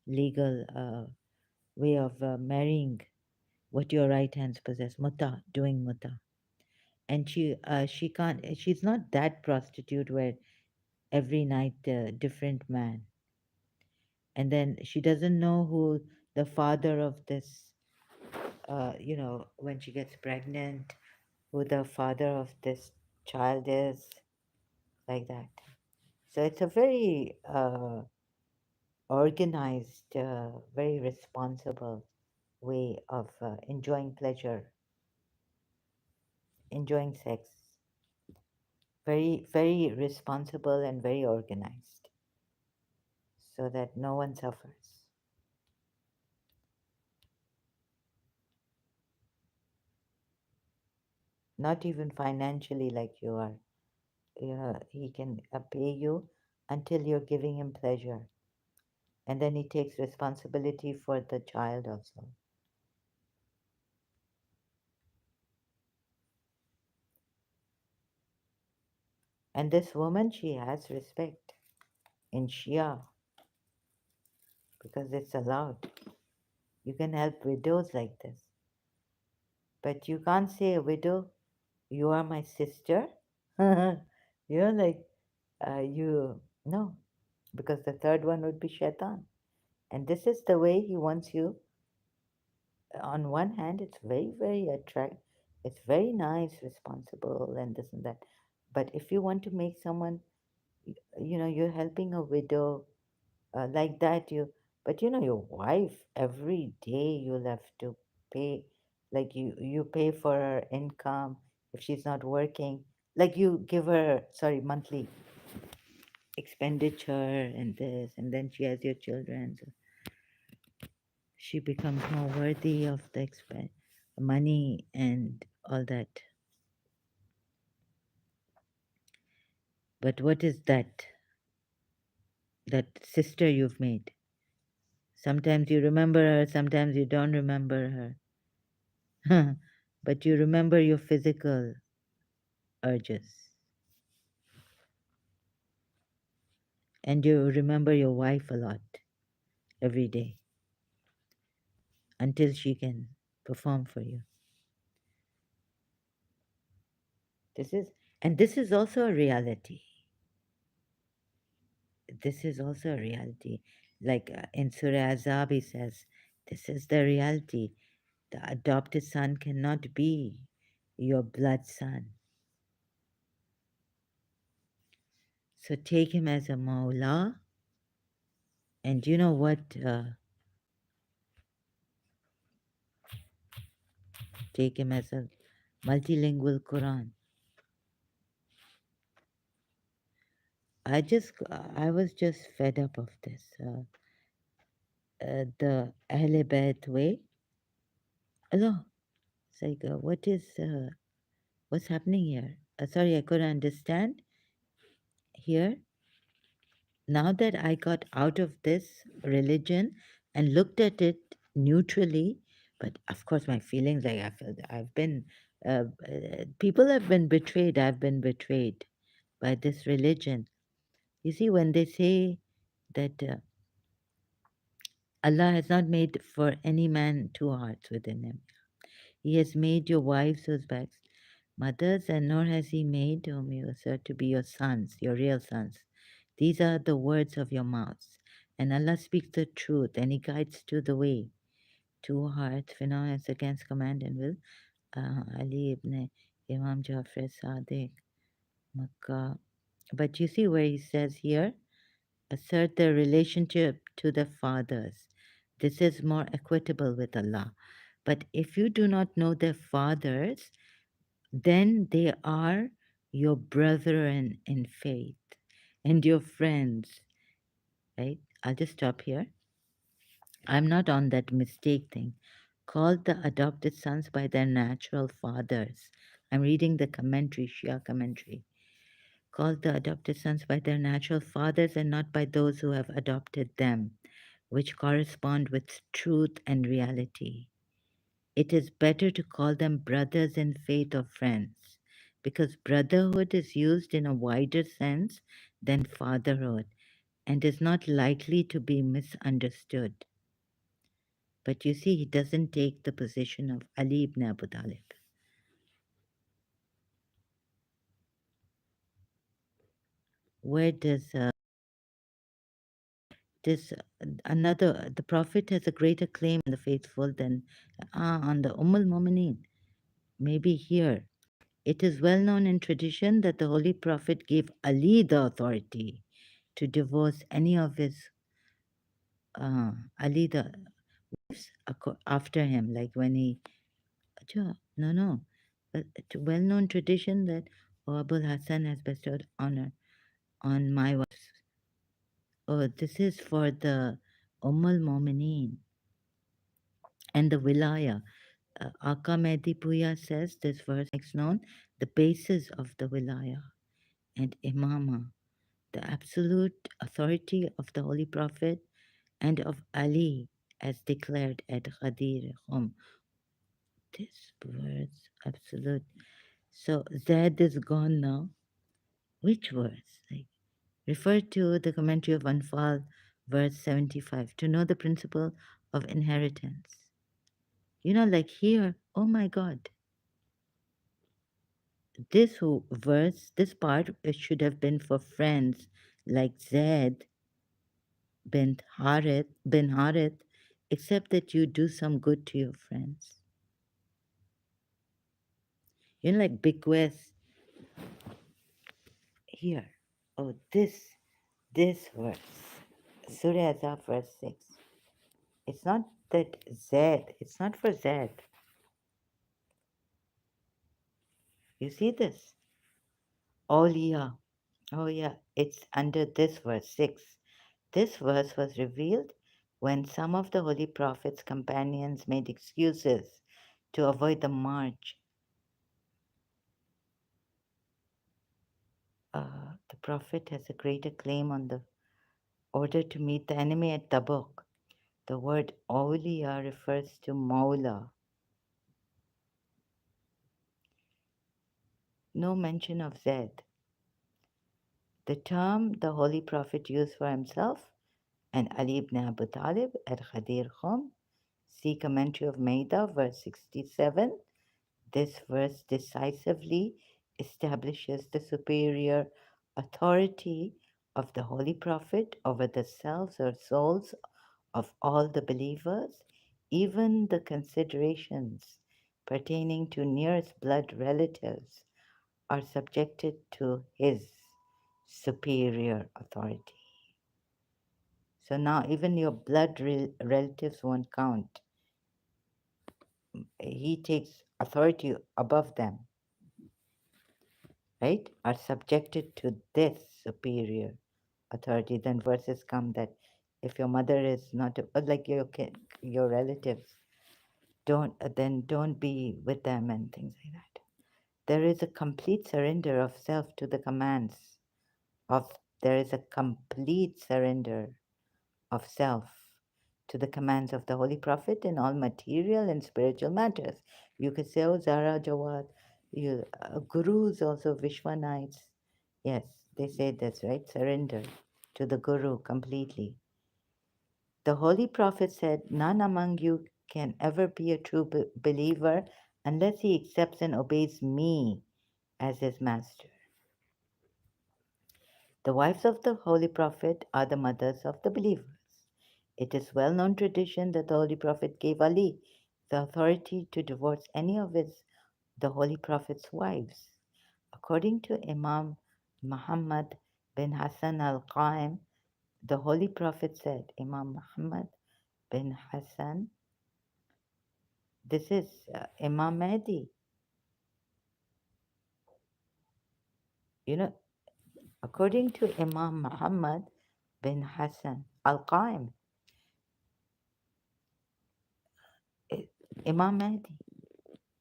legal way of marrying what your right hands possess, muta, doing muta. And she can't, she's not that prostitute where every night different man. And then she doesn't know who the father of this, when she gets pregnant, who the father of this child is, like that. So it's a very organized, very responsible way of enjoying pleasure, enjoying sex. Very, very responsible and very organized so that no one suffers. Not even financially, like you are. He can pay you until you're giving him pleasure. And then he takes responsibility for the child also. And this woman, she has respect in Shia because it's allowed. You can help widows like this. But you can't say a widow, you are my sister. Like, no, because the third one would be Shaitan. And this is the way he wants you. On one hand, it's very, very attract. It's very nice, responsible, and this and that. But if you want to make someone, you're helping a widow like that, but your wife, every day you'll have to pay, like you pay for her income if she's not working, like you give her, sorry, monthly expenditure and this, and then she has your children, so she becomes more worthy of the money and all that. But what is that sister you've made? Sometimes you remember her, sometimes you don't remember her. But you remember your physical urges. And you remember your wife a lot every day until she can perform for you. This is, and this is also a reality. This is also a reality. Like in Surah Azab, he says, this is the reality. The adopted son cannot be your blood son. So take him as a Mawla, and you know what? Take him as a multilingual Quran. I was just fed up of this. The Ahle Bayt way. Allah, it's like, what's happening here? Sorry, I couldn't understand here. Now that I got out of this religion and looked at it neutrally, but of course my feelings, like I feel that I've been, people have been betrayed. I've been betrayed by this religion. You see, when they say that Allah has not made for any man two hearts within him, He has made your wives husbands. Mothers, and nor has he made whom you assert to be your sons, your real sons. These are the words of your mouths. And Allah speaks the truth, and He guides to the way. Two hearts, phenomena against command and will. Ali ibn Imam Jafar Sadiq, Makkah. But you see where he says here, assert their relationship to the fathers. This is more equitable with Allah. But if you do not know their fathers, then they are your brethren in faith and your friends, right? I'll just stop here. I'm not on that mistake thing. Called the adopted sons by their natural fathers. I'm reading the commentary, Shia commentary. Called the adopted sons by their natural fathers and not by those who have adopted them, which correspond with truth and reality. It is better to call them brothers in faith or friends, because brotherhood is used in a wider sense than fatherhood and is not likely to be misunderstood. But you see, he doesn't take the position of Ali ibn Abu Talib. Where does this another, the Prophet has a greater claim on the faithful than on the al Mu'mineen? Maybe here. It is well known in tradition that the Holy Prophet gave Ali the authority to divorce any of his Ali the wives after him, like when he. No, no. It's a well known tradition that Abul Hassan has bestowed honor on my wives. Oh, this is for the Ummul Mu'mineen and the Wilaya. Aka Mehdi Puya says this verse makes known the basis of the Wilaya and Imama, the absolute authority of the Holy Prophet and of Ali as declared at Ghadir Hum. This verse, absolute. So Zaid is gone now. Which verse? Like, refer to the commentary of Anfal, verse 75, to know the principle of inheritance. Like here, oh my God, this verse, this part, it should have been for friends like Zaid bin Harith, except that you do some good to your friends. Like bequest here. Oh, this verse, Surah Azab, verse 6. It's not that Z, it's not for Z. You see this? Oh, yeah. Oh, yeah. It's under this verse 6. This verse was revealed when some of the Holy Prophet's companions made excuses to avoid the march. The Prophet has a greater claim on the order to meet the enemy at Tabuk. The word awliya refers to Mawla. No mention of Zaid. The term the Holy Prophet used for himself and Ali ibn Abu Talib at Ghadir Khum. See commentary of Maida, verse 67. This verse decisively establishes the superior authority of the Holy Prophet over the selves or souls of all the believers, even the considerations pertaining to nearest blood relatives are subjected to his superior authority. So now even your blood relatives won't count. He takes authority above them, right? Are subjected to this superior authority. Then verses come that if your mother is not like your relatives, don't be with them and things like that. There is a complete surrender of self to the commands of. There is a complete surrender of self to the commands of the Holy Prophet in all material and spiritual matters. You could say, oh, Zara Jawad, gurus also, Vishwanites. Yes, they say this, right? Surrender to the Guru completely. The Holy Prophet said, none among you can ever be a true believer unless he accepts and obeys me as his master. The wives of the Holy Prophet are the mothers of the believers. It is well known tradition that the Holy Prophet gave Ali the authority to divorce any of the Holy Prophet's wives. According to Imam Muhammad bin Hassan al Qaim, the Holy Prophet said, Imam Muhammad bin Hassan, this is Imam Mahdi. You know, according to Imam Muhammad bin Hassan al Qaim, Imam Mahdi,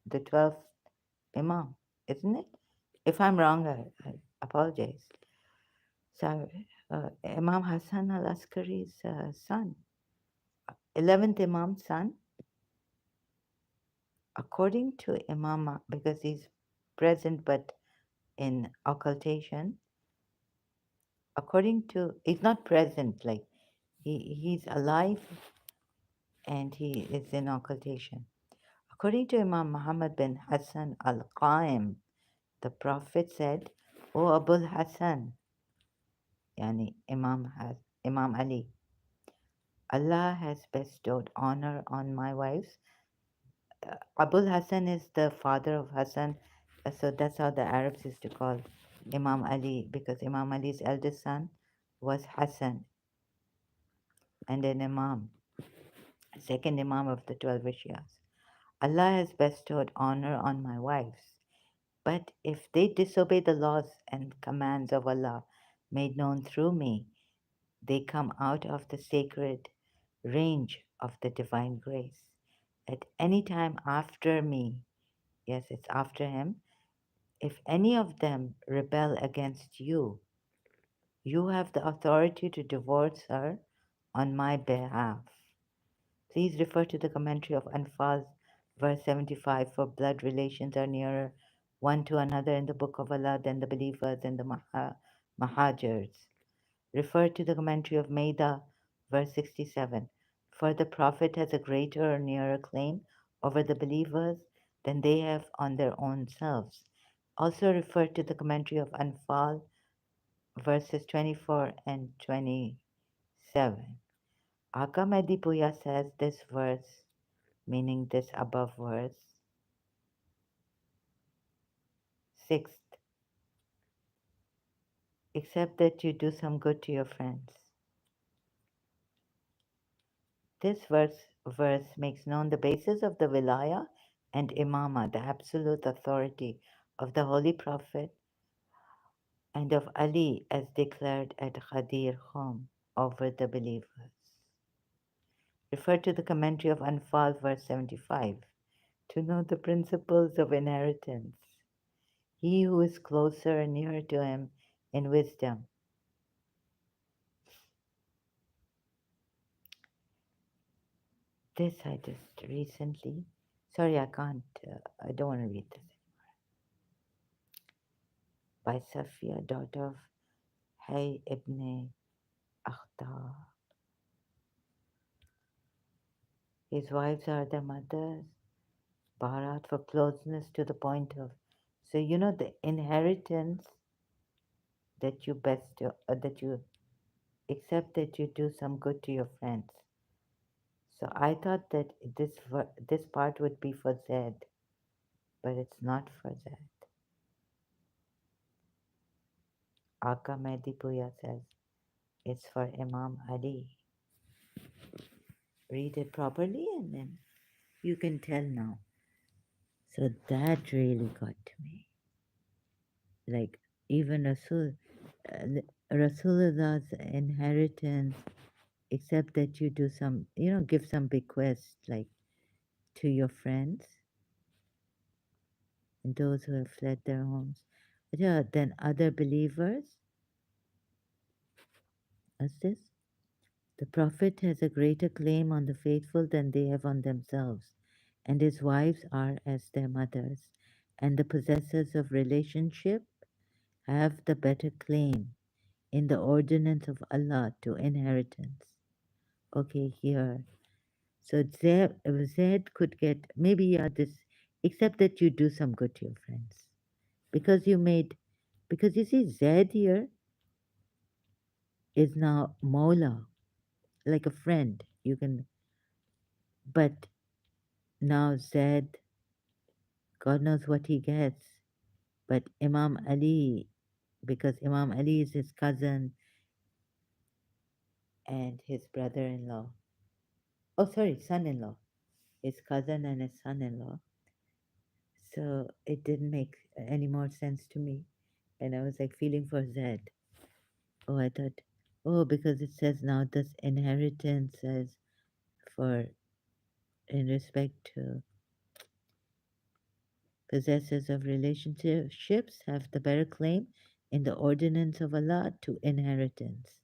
the 12th Imam, isn't it? If I'm wrong, I apologize. So, Imam Hassan al Askari's son, 11th Imam's son, according to Imam, because he's present but in occultation, according to, he's not present, like he's alive and he is in occultation. According to Imam Muhammad bin Hassan al Qaim, the Prophet said, O Abul Hassan, yani Imam Ali, Allah has bestowed honor on my wives. Abul Hassan is the father of Hassan, so that's how the Arabs used to call Imam Ali, because Imam Ali's eldest son was Hassan and an Imam, second Imam of the 12 Shias. Allah has bestowed honor on my wives, but if they disobey the laws and commands of Allah made known through me, they come out of the sacred range of the divine grace. At any time after me, yes, it's after him, if any of them rebel against you, you have the authority to divorce her on my behalf. Please refer to the commentary of Anfal, verse 75, for blood relations are nearer one to another in the book of Allah than the believers and the Mahajers. Refer to the commentary of Maida, verse 67, for the Prophet has a greater or nearer claim over the believers than they have on their own selves. Also refer to the commentary of Anfal, verses 24 and 27. Aka Mehdi Puya says this verse, meaning this above verse, sixth, except that you do some good to your friends. This verse makes known the basis of the wilaya and imama, the absolute authority of the Holy Prophet and of Ali as declared at Ghadir Khum over the believers. Refer to the commentary of Anfal, verse 75, to know the principles of inheritance. He who is closer and nearer to him in wisdom. This I just recently, sorry, I can't, I don't want to read this. By Safiya, daughter of Hay ibn Akhtar. His wives are their mothers, Bharat for closeness to the point of. So you know the inheritance that you that you accept that you do some good to your friends. So I thought that this part would be for Zed, but it's not for Zed. Aka Mehdi Puya says it's for Imam Ali. Read it properly and then you can tell now. So that really got to me. Like even Rasulullah's inheritance, except that you do some, give some bequest like to your friends and those who have fled their homes. Yeah, then other believers. What's this? The Prophet has a greater claim on the faithful than they have on themselves, and his wives are as their mothers, and the possessors of relationship have the better claim in the ordinance of Allah to inheritance. Okay, here. So Zed could get, maybe, yeah, this except that you do some good to your friends. Because you made, because you see, Zed here is now Mola, like a friend. You can, but now Zed, God knows what he gets. But Imam Ali, because Imam Ali is his cousin and his brother in law. Oh, sorry, son in law. His cousin and his son in law. So it didn't make any more sense to me. And I was like feeling for Zed. Oh, I thought, oh, because it says now this inheritance as for in respect to possessors of relationships have the better claim in the ordinance of Allah to inheritance,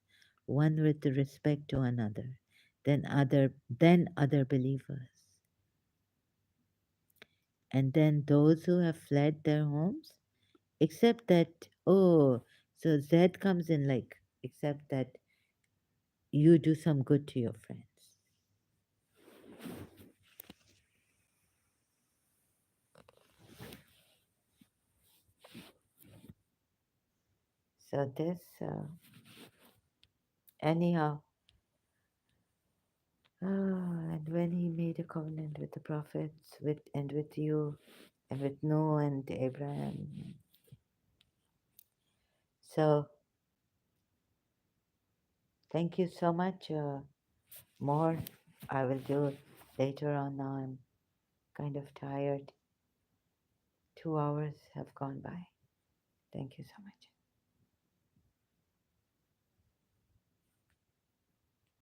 one with respect to another, than other believers. And then those who have fled their homes, except that, oh, so Z comes in like, except that you do some good to your friends. So this, anyhow, and when he made a covenant with the prophets, with you, and with Noah and Abraham. So thank you so much. More I will do later on. Now I'm kind of tired. 2 hours have gone by. Thank you so much.